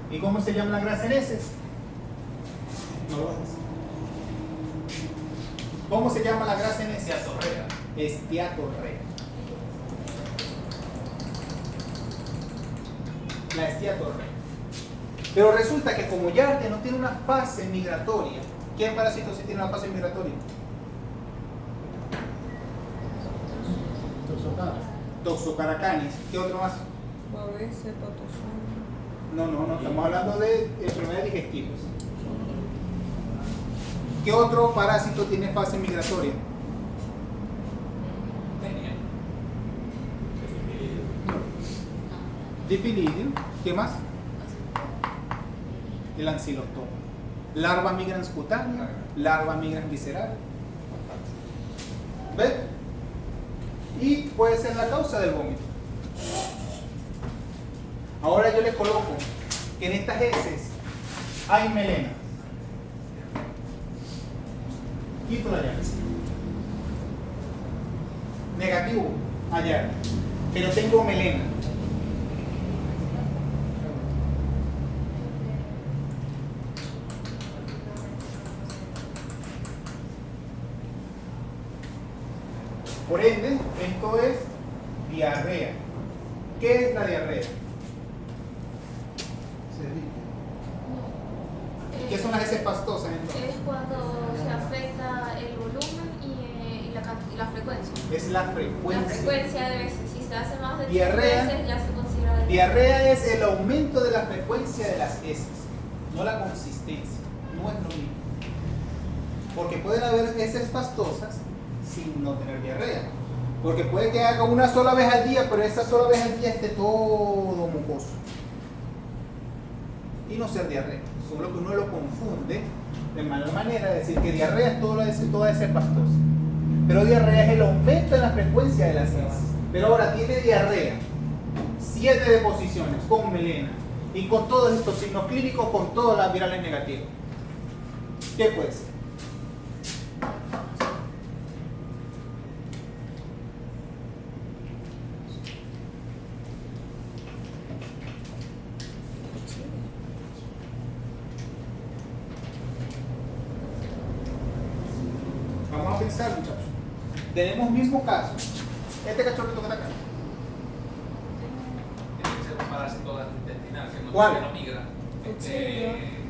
¿Y cómo se llama la grasa en heces? No lo haces. ¿Cómo se llama la grasa en heces? Esteatorrea. Esteatorrea. La esteatorrea. Pero resulta que como Yardia no tiene una fase migratoria, ¿qué parásito sí tiene una fase migratoria? Toxocaracanis. ¿Qué otro más? No, estamos hablando de enfermedades digestivas. ¿Qué otro parásito tiene fase migratoria? Tenía. Dipilidium. ¿Qué más? El ancilostoma. Larva migrans cutánea, larva migrans visceral. ¿Ves? Y puede ser la causa del vómito. Ahora yo le coloco que en estas heces hay melena. Quito la llave. Negativo, allá. Pero tengo melena. Por ende, esto es diarrea. ¿Qué es la diarrea? ¿Qué son las heces pastosas entonces? Es cuando se afecta el volumen y la frecuencia. Es la La frecuencia. frecuencia de veces, si se hace más de 3 Diarrea. veces ya se considera Diarrea es el aumento de la frecuencia de las heces, no la consistencia. No es lo mismo. Porque pueden haber heces pastosas sin no tener diarrea. Porque puede que haga una sola vez al día, pero esa sola vez al día esté todo mucoso. y no ser diarrea. Solo que uno lo confunde de mala manera de decir que diarrea es toda esa pastosa. Pero diarrea es el aumento en la frecuencia de las heces. Pero ahora tiene diarrea, 7 deposiciones con melena y con todos estos signos clínicos, con todas las virales negativas. ¿Qué puede ser? Vamos a pensar, muchachos. Tenemos mismo caso. Este cachorrito que está acá. Tiene que ser un parásito gastrointestinal que no, ¿Cuál? que no migra.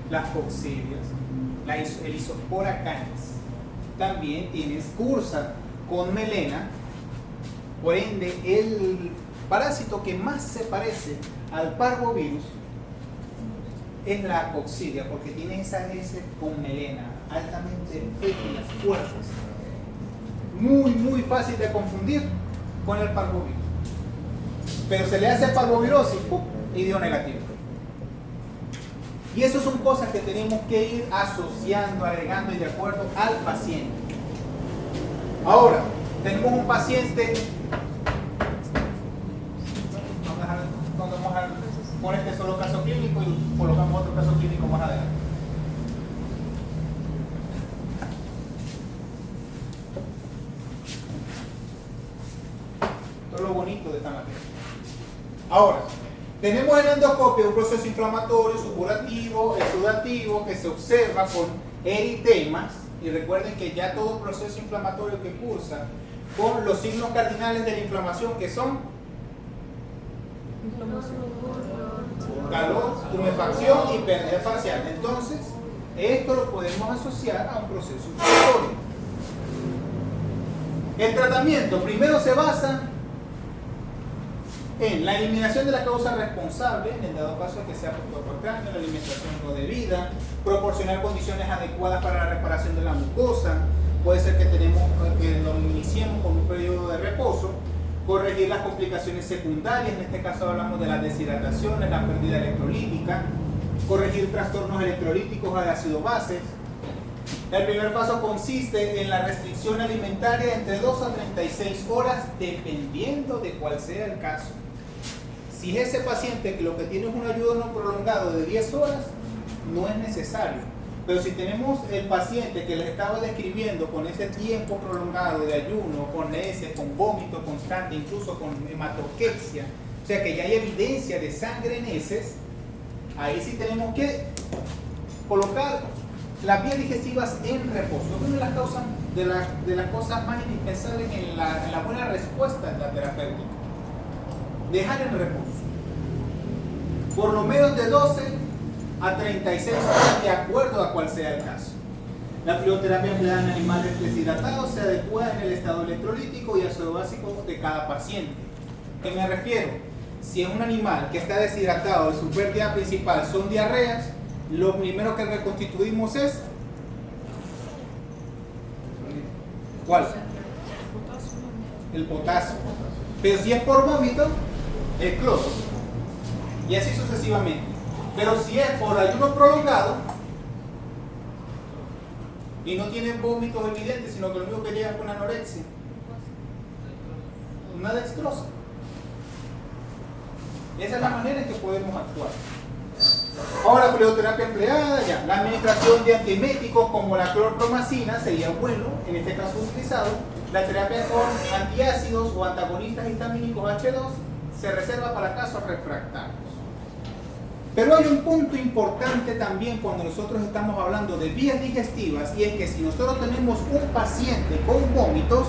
Las coccidias, el Isospora canis. También cursa con melena. Por ende, el parásito que más se parece al parvovirus es la coccidia, porque tiene esa S con melena, altamente fétidas, fuertes. Muy fácil de confundir con el parvovirus. Pero se le hace parvovirosis y dio negativo. Y eso son cosas que tenemos que ir asociando, agregando y de acuerdo al paciente. Ahora, tenemos un paciente. Vamos a poner este solo caso clínico y colocamos otro caso clínico más adelante. Esto es lo bonito de esta materia. Ahora, tenemos en endoscopio un proceso inflamatorio, supurativo, exudativo, que se observa con eritemas. Y recuerden que ya todo proceso inflamatorio que cursa con los signos cardinales de la inflamación, que son calor, tumefacción y pérdida parcial. Entonces, esto lo podemos asociar a un proceso inflamatorio. El tratamiento primero se basa en la eliminación de la causa responsable, en el dado caso de que sea por cráneo, la alimentación no debida, proporcionar condiciones adecuadas para la reparación de la mucosa, puede ser que lo iniciemos con un periodo de reposo, corregir las complicaciones secundarias, en este caso hablamos de las deshidrataciones, la pérdida electrolítica, corregir trastornos electrolíticos de ácido-bases. El primer paso consiste en la restricción alimentaria entre 2 a 36 horas, dependiendo de cuál sea el caso. Si es ese paciente que lo que tiene es un ayuno prolongado de 10 horas, no es necesario. Pero si tenemos el paciente que les estaba describiendo con ese tiempo prolongado de ayuno, con heces, con vómito constante, incluso con hematoquexia, o sea que ya hay evidencia de sangre en heces, ahí sí tenemos que colocar las vías digestivas en reposo. Es una de las causas, de las cosas más indispensables en la buena respuesta de la terapéutica. Dejar en reposo. Por lo menos de 12 a 36 horas, de acuerdo a cuál sea el caso. La crioterapia empleada en animales deshidratados se adecua en el estado electrolítico y ácido básico de cada paciente. ¿A qué me refiero? Si es un animal que está deshidratado y su pérdida principal son diarreas, lo primero que reconstituimos es ¿cuál? El potasio. Pero si es por vómito, el cloro. Y así sucesivamente. Pero si es por ayuno prolongado y no tienen vómitos evidentes, sino que lo único que llega es con anorexia, una dextrosa. Esa es la manera en que podemos actuar. Ahora, crioterapia empleada, ya. La administración de antieméticos como la clorpromacina sería bueno, en este caso utilizado. La terapia con antiácidos o antagonistas histamínicos H2 se reserva para casos refractarios. Pero hay un punto importante también cuando nosotros estamos hablando de vías digestivas, y es que si nosotros tenemos un paciente con vómitos,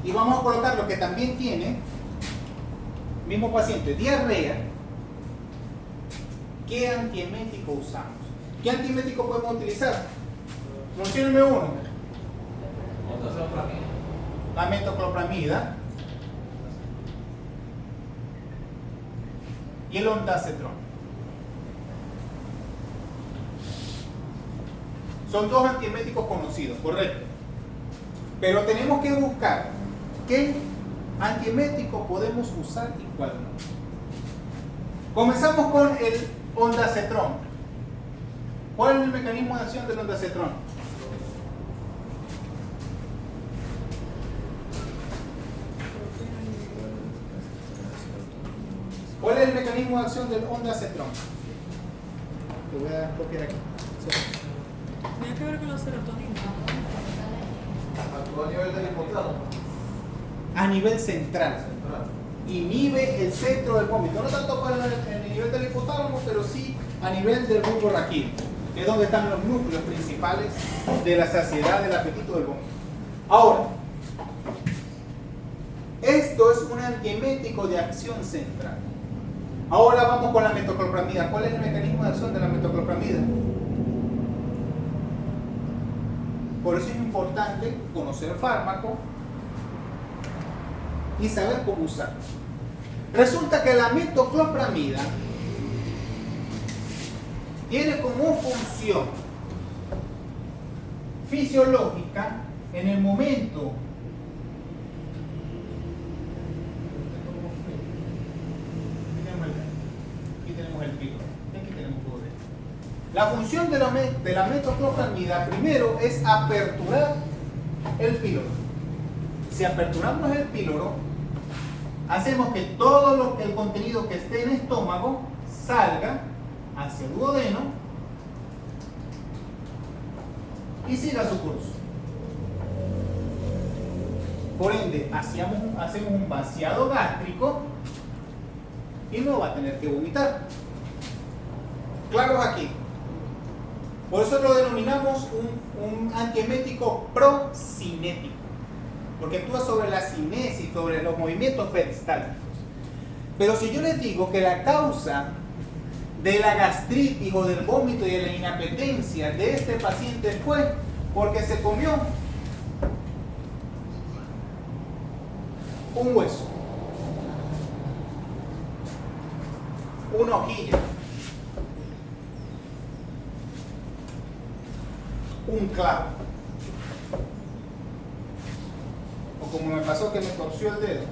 y vamos a colocar lo que también tiene, mismo paciente, diarrea, ¿qué antiemético usamos? ¿Qué antiemético podemos utilizar? Menciónenme uno. La metoclopramida y el ondansetron. Son dos antieméticos conocidos, correcto. Pero tenemos que buscar qué antiemético podemos usar y cuál no. Comenzamos con el ondacetrón. ¿Cuál es el mecanismo de acción del ondacetrón? ¿Cuál es el mecanismo de acción del ondacetrón? Lo voy a copiar aquí. Tiene que ver con la serotonina. Actúa a nivel del hipotálamo. A nivel central. Central. Inhibe el centro del vómito. No tanto para el nivel del hipotálamo, pero sí a nivel del bulbo raquídeo, que es donde están los núcleos principales de la saciedad, del apetito, del vómito. Ahora, esto es un antiemético de acción central. Ahora vamos con la metoclopramida. ¿Cuál es el mecanismo de acción de la metoclopramida? Por eso es importante conocer el fármaco y saber cómo usarlo. Resulta que la metoclopramida tiene como función fisiológica en el momento aquí tenemos el pico, aquí tenemos todo esto. La función de la metoclopramida primero es aperturar el píloro. Si aperturamos el píloro, hacemos que todo el contenido que esté en el estómago salga hacia el duodeno y siga su curso. Por ende, hacemos un vaciado gástrico y no va a tener que vomitar. Claro aquí. Por eso lo denominamos un antiemético procinético, porque actúa sobre la cinesis, sobre los movimientos peristálticos. Pero si yo les digo que la causa de la gastritis o del vómito y de la inapetencia de este paciente fue porque se comió un hueso, una hojilla, un clavo, o como me pasó que me torció el dedo,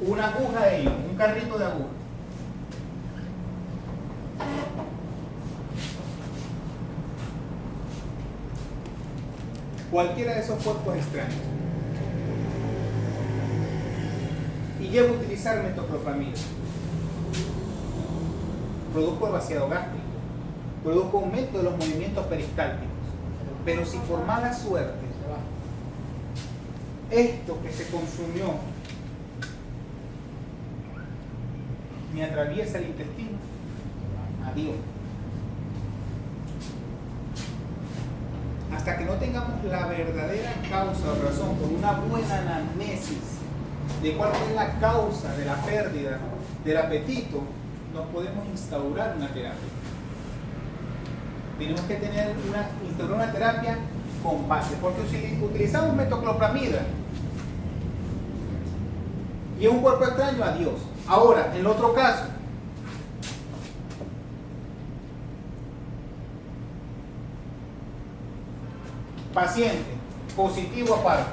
una aguja de hilo, un carrito de aguja. Cualquiera de esos cuerpos extraños. Y llevo a utilizar metoclopramida. Produzco el vaciado gástrico, produzco aumento de los movimientos peristálticos. Pero si por mala suerte esto que se consumió me atraviesa el intestino, adiós. Hasta que no tengamos la verdadera causa o razón por una buena anamnesis de cuál es la causa de la pérdida del apetito, no podemos instaurar una terapia. Tenemos que instaurar una terapia con base, porque si utilizamos metoclopramida y es un cuerpo extraño, adiós. Ahora, en el otro caso, paciente positivo a paro,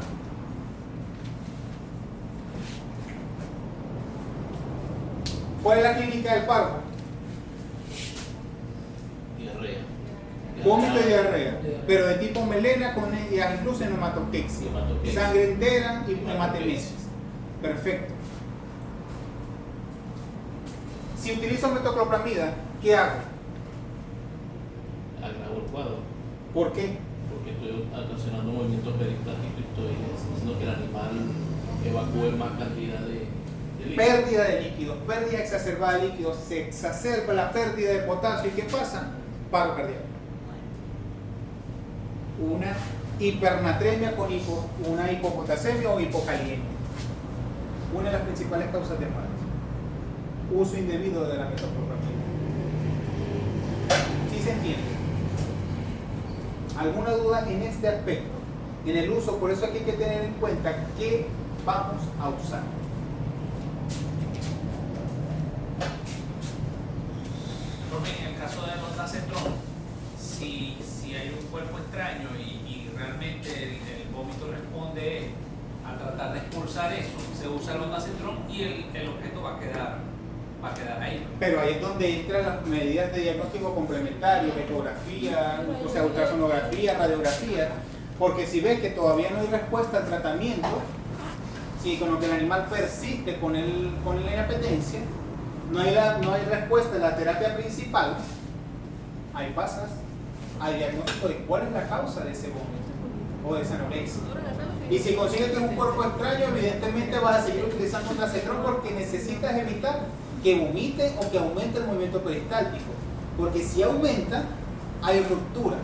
¿cuál es la clínica del paro? Diarrea. Vómito y diarrea, pero de tipo melena con incluso hematopexia, sangre entera y hematemesis. Perfecto. Si utilizo metoclopramida, ¿qué hago? Agravo el cuadro. ¿Por qué? Porque estoy ocasionando movimientos peristálticos y estoy haciendo que el animal evacúe más cantidad de líquido. Pérdida de líquidos, pérdida exacerbada de líquidos, se exacerba la pérdida de potasio y ¿qué pasa? Paro cardíaco. Una hipernatremia con una hipopotasemia o hipocaliemia. Una de las principales causas de muerte. Uso indebido de la metoclopramida. ¿Sí se entiende? ¿Alguna duda en este aspecto? En el uso, por eso aquí hay que tener en cuenta qué vamos a usar. Porque en el caso del ondansetron, si hay un cuerpo extraño y realmente el vómito responde a tratar de expulsar eso, se usa el ondansetron y el objeto va a quedar va a quedar ahí. Pero ahí es donde entran las medidas de diagnóstico complementario, ecografía, o sea, ultrasonografía, radiografía, porque si ves que todavía no hay respuesta al tratamiento, si con lo que el animal persiste con la inapetencia, no hay respuesta a la terapia principal, ahí pasas al diagnóstico de cuál es la causa de ese vómito o de esa anorexia. Y si consigues que es un cuerpo extraño, evidentemente vas a seguir utilizando un dacetrón porque necesitas evitar que vomite o que aumente el movimiento peristáltico. Porque si aumenta, hay ruptura.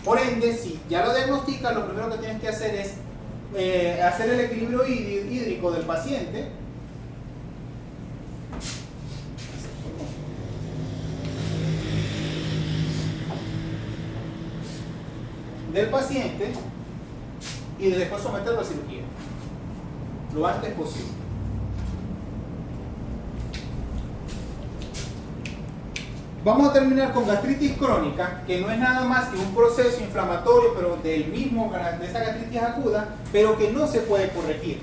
Por ende, si ya lo diagnosticas, lo primero que tienes que hacer es hacer el equilibrio hídrico del paciente. Y después someterlo a cirugía lo antes posible. Vamos a terminar con gastritis crónica, que no es nada más que un proceso inflamatorio, pero de esa gastritis aguda, pero que no se puede corregir.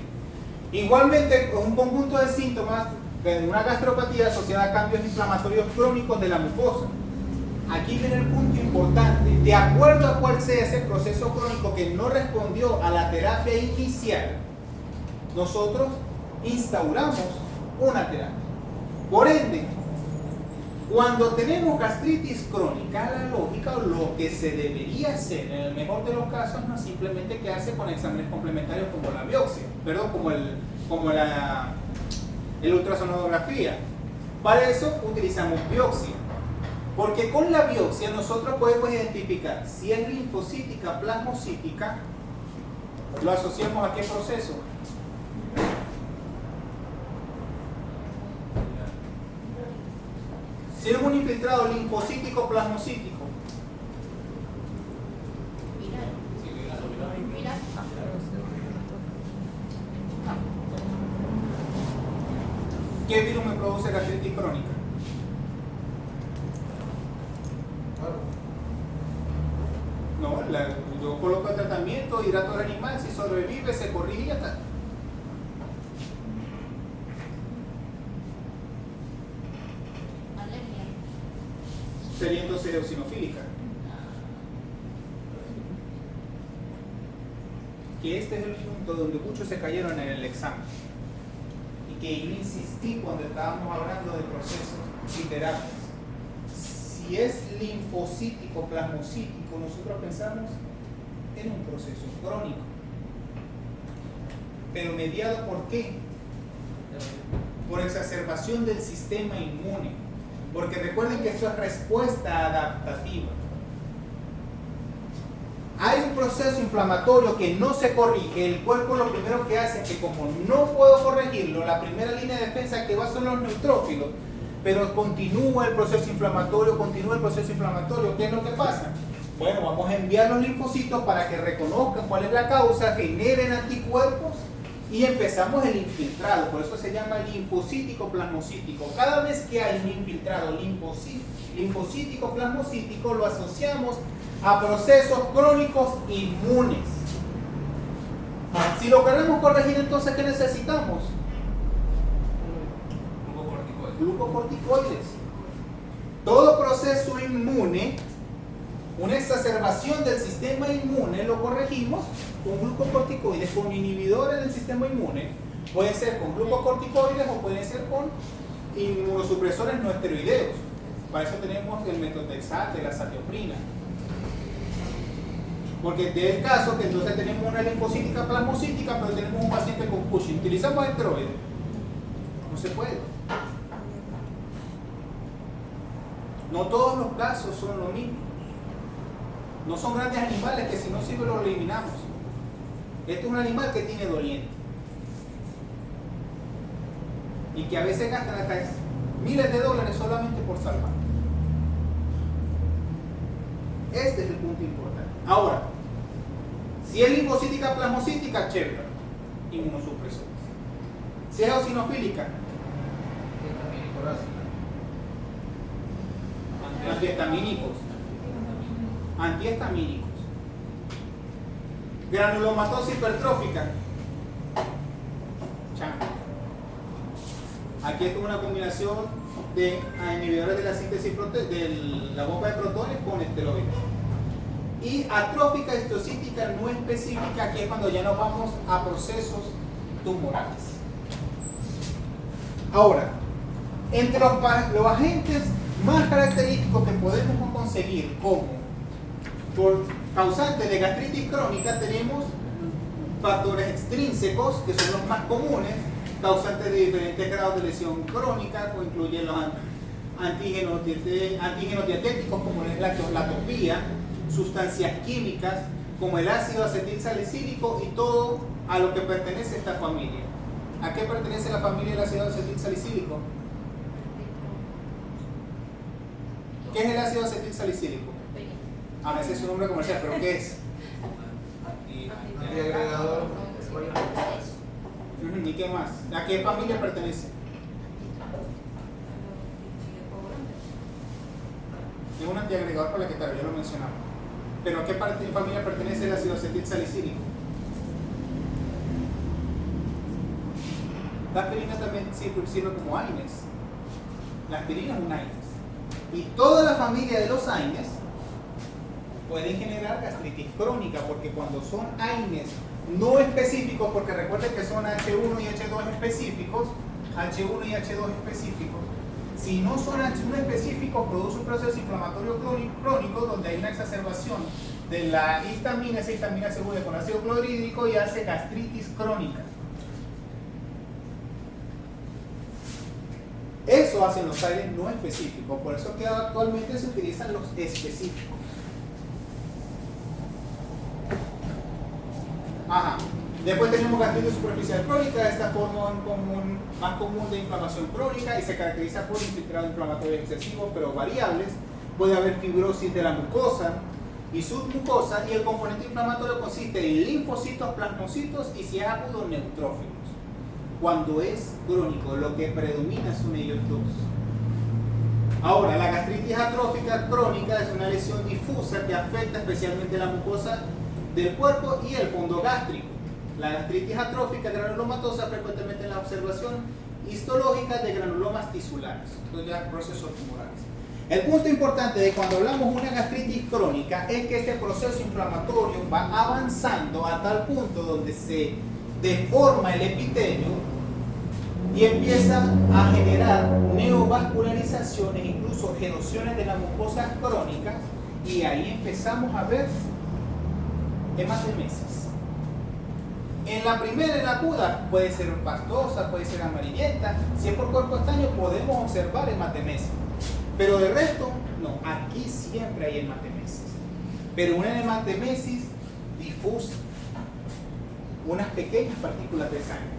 Igualmente, un conjunto de síntomas de una gastropatía asociada a cambios inflamatorios crónicos de la mucosa. Aquí viene el punto importante. De acuerdo a cuál sea ese proceso crónico que no respondió a la terapia inicial, nosotros instauramos una terapia. Por ende, cuando tenemos gastritis crónica, la lógica o lo que se debería hacer en el mejor de los casos no es simplemente quedarse con exámenes complementarios como la biopsia, como la ultrasonografía. Para eso utilizamos biopsia. Porque con la biopsia nosotros podemos identificar si es linfocítica, plasmocítica, lo asociamos a qué proceso. Si es un infiltrado linfocítico, plasmocítico. ¿Qué virus me produce gastritis crónica? No, yo coloco el tratamiento, hidrato el animal, si sobrevive, se corrige y ya está. Sería entonces eosinofílica. Que este es el punto donde muchos se cayeron en el examen. Y que yo insistí cuando estábamos hablando del proceso y terapias. Si es linfocítico, plasmocítico, nosotros pensamos en un proceso crónico. Pero mediado ¿por qué? Por exacerbación del sistema inmune. Porque recuerden que esto es respuesta adaptativa. Hay un proceso inflamatorio que no se corrige. El cuerpo lo primero que hace es que como no puedo corregirlo, la primera línea de defensa que va son los neutrófilos, pero continúa el proceso inflamatorio, ¿qué es lo que pasa? Bueno, vamos a enviar los linfocitos para que reconozcan cuál es la causa, generen anticuerpos y empezamos el infiltrado. Por eso se llama linfocítico plasmocítico. Cada vez que hay un infiltrado linfocítico plasmocítico lo asociamos a procesos crónicos inmunes. Si lo queremos corregir, entonces ¿qué necesitamos? Glucocorticoides. Todo proceso inmune, una exacerbación del sistema inmune, lo corregimos con glucocorticoides, con inhibidores del sistema inmune. Puede ser con glucocorticoides o puede ser con inmunosupresores no esteroideos. Para eso tenemos el metotrexato, la azatioprina. Porque del caso que entonces tenemos una linfocítica plasmocítica, pero tenemos un paciente con Cushing. ¿Utilizamos esteroides? No se puede. No todos los casos son lo mismo. No son grandes animales que si no sirve lo eliminamos. Este es un animal que tiene doliente. Y que a veces gastan hasta miles de dólares solamente por salvar. Este es el punto importante. Ahora, si es linfocítica plasmocítica, chévere, inmunosupresores. Si es eosinofílica, antihistamínicos. Granulomatosis hipertrófica, Aquí es una combinación de inhibidores de la síntesis de la bomba de protones con esteroides. Y atrófica histocítica no específica, que es cuando ya nos vamos a procesos tumorales. Ahora, entre los agentes más característicos que podemos conseguir como por causante de gastritis crónica, tenemos factores extrínsecos, que son los más comunes, causantes de diferentes grados de lesión crónica, o incluyen los antígenos dietéticos como la atopía, sustancias químicas como el ácido acetilsalicílico y todo a lo que pertenece esta familia. ¿A qué pertenece la familia del ácido acetilsalicílico? ¿Qué es el ácido acetilsalicílico? Ah, ese es su nombre comercial, pero ¿qué es? Antiagregador. ¿Y qué más? ¿A qué familia pertenece? Es un antiagregador para la que ya lo mencionamos. ¿Pero a qué familia pertenece el ácido acetilsalicílico? La aspirina también sirve como AINES. La aspirina es un AINES. Y toda la familia de los AINES pueden generar gastritis crónica, porque cuando son AINES no específicos, porque recuerden que son H1 y H2 específicos, H1 y H2 específicos, si no son H1 específicos, produce un proceso inflamatorio crónico donde hay una exacerbación de la histamina, esa histamina se une con ácido clorhídrico y hace gastritis crónica. Eso hacen los AINES no específicos, por eso que actualmente se utilizan los específicos. Ajá. Después tenemos gastritis superficial crónica, esta forma más común de inflamación crónica y se caracteriza por infiltrado inflamatorio excesivo pero variables. Puede haber fibrosis de la mucosa y submucosa, y el componente inflamatorio consiste en linfocitos, plasmocitos y, si es agudo, neutrófilos. Cuando es crónico, lo que predomina son ellos dos. Ahora, la gastritis atrófica crónica es una lesión difusa que afecta especialmente la mucosa del cuerpo y el fondo gástrico. La gastritis atrófica granulomatosa frecuentemente en la observación histológica de granulomas tisulares, entonces ya procesos tumorales. El punto importante de cuando hablamos de una gastritis crónica es que este proceso inflamatorio va avanzando a tal punto donde se deforma el epitelio y empieza a generar neovascularizaciones, incluso erosiones de las mucosas crónicas, y ahí empezamos a ver hematemesis. En la primera, en la aguda, puede ser pastosa, puede ser amarillenta. Si es por cuerpo estaño, podemos observar hematemesis. Pero de resto, no. Aquí siempre hay hematemesis. Pero una hematemesis difusa. Unas pequeñas partículas de sangre.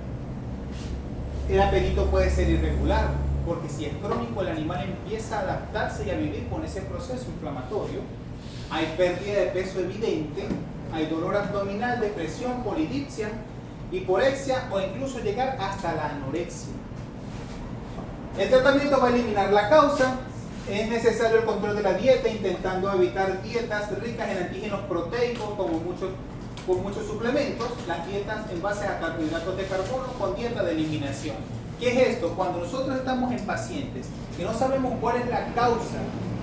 El apetito puede ser irregular, porque si es crónico, el animal empieza a adaptarse y a vivir con ese proceso inflamatorio. Hay pérdida de peso evidente. Hay dolor abdominal, depresión, polidipsia, hiporexia o incluso llegar hasta la anorexia. El tratamiento va a eliminar la causa. Es necesario el control de la dieta, intentando evitar dietas ricas en antígenos proteicos con muchos suplementos, las dietas en base a carbohidratos de carbono con dieta de eliminación. ¿Qué es esto? Cuando nosotros estamos en pacientes que no sabemos cuál es la causa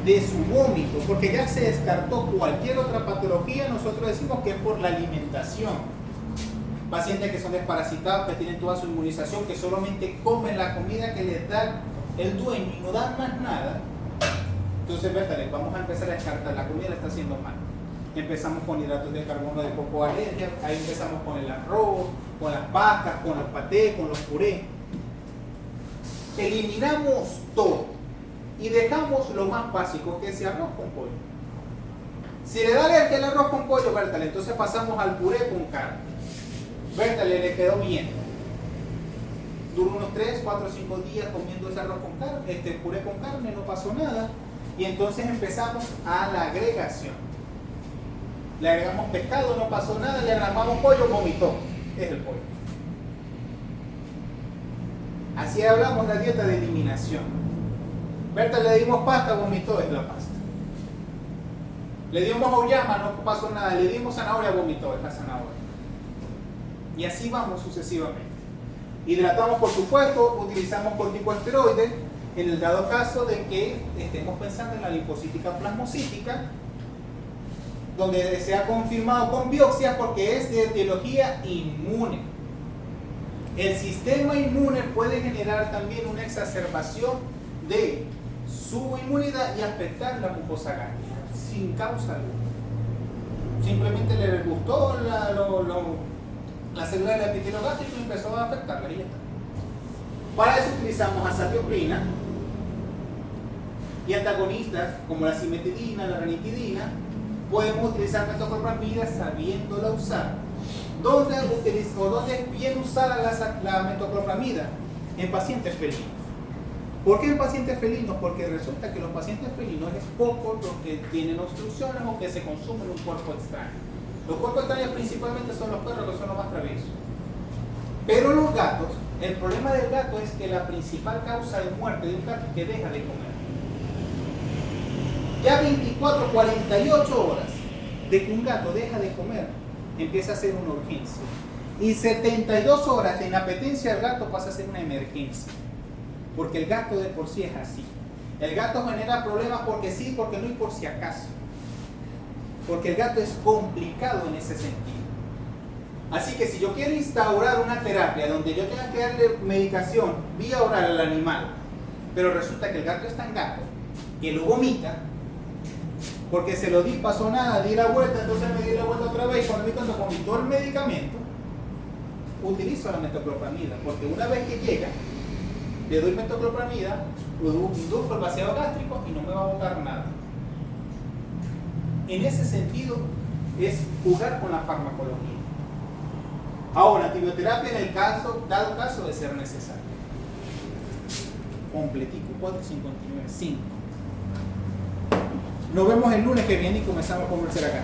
de su vómito, porque ya se descartó cualquier otra patología, nosotros decimos que es por la alimentación. Pacientes que son desparasitados, que tienen toda su inmunización, que solamente comen la comida que les da el dueño y no dan más nada. Entonces, vétale, vamos a empezar a descartar, la comida la está haciendo mal. Empezamos con hidratos de carbono de poco alergia, ahí empezamos con el arroz, con las pastas, con los patés, con los purés. Eliminamos todo y dejamos lo más básico, que es el arroz con pollo. Si le da alergia el arroz con pollo, vértale, entonces pasamos al puré con carne. Vértale, le quedó bien. Duró unos 3, 4, 5 días comiendo ese arroz con carne, puré con carne, no pasó nada. Y entonces empezamos a la agregación. Le agregamos pescado, no pasó nada, le agregamos pollo, vomitó. Es el pollo. Así hablamos de la dieta de eliminación. Berta, le dimos pasta, vomitó, es la pasta. Le dimos auyama, no pasó nada. Le dimos zanahoria, vomitó, es la zanahoria. Y así vamos sucesivamente. Hidratamos, por supuesto, utilizamos corticosteroides en el dado caso de que estemos pensando en la linfocítica plasmocítica, donde se ha confirmado con biopsias porque es de etiología inmune. El sistema inmune puede generar también una exacerbación de su inmunidad y afectar la mucosa gástrica sin causa alguna. Simplemente le gustó la célula del epitelio gástrico y empezó a afectarla y ya está. Para eso utilizamos azatioprina y antagonistas como la cimetidina, la ranitidina. Podemos utilizar metoclopramida sabiéndola usar. ¿Dónde es bien usada la metoclopramida? En pacientes felinos. ¿Por qué en pacientes felinos? Porque resulta que los pacientes felinos es poco los que tienen obstrucciones o que se consumen un cuerpo extraño. Los cuerpos extraños principalmente son los perros, que son los más traviesos. Pero los gatos, el problema del gato es que la principal causa de muerte de un gato es que deja de comer. Ya 24, 48 horas de que un gato deja de comer, empieza a ser una urgencia. Y 72 horas de inapetencia del gato pasa a ser una emergencia. Porque el gato de por sí es así. El gato genera problemas porque sí, porque no y por si acaso. Porque el gato es complicado en ese sentido. Así que si yo quiero instaurar una terapia donde yo tenga que darle medicación vía oral al animal, pero resulta que el gato es tan gato que lo vomita, porque se lo di, pasó nada, di la vuelta, entonces me di la vuelta otra vez y cuando vomitó el medicamento, utilizo la metoclopramida, porque una vez que llega, le doy metoclopramida, induzco el vaciado gástrico y no me va a botar nada. En ese sentido es jugar con la farmacología. Ahora, antibioterapia en el dado caso de ser necesario. Completico, 4.59, 5. Nos vemos el lunes que viene y comenzamos a conversar acá.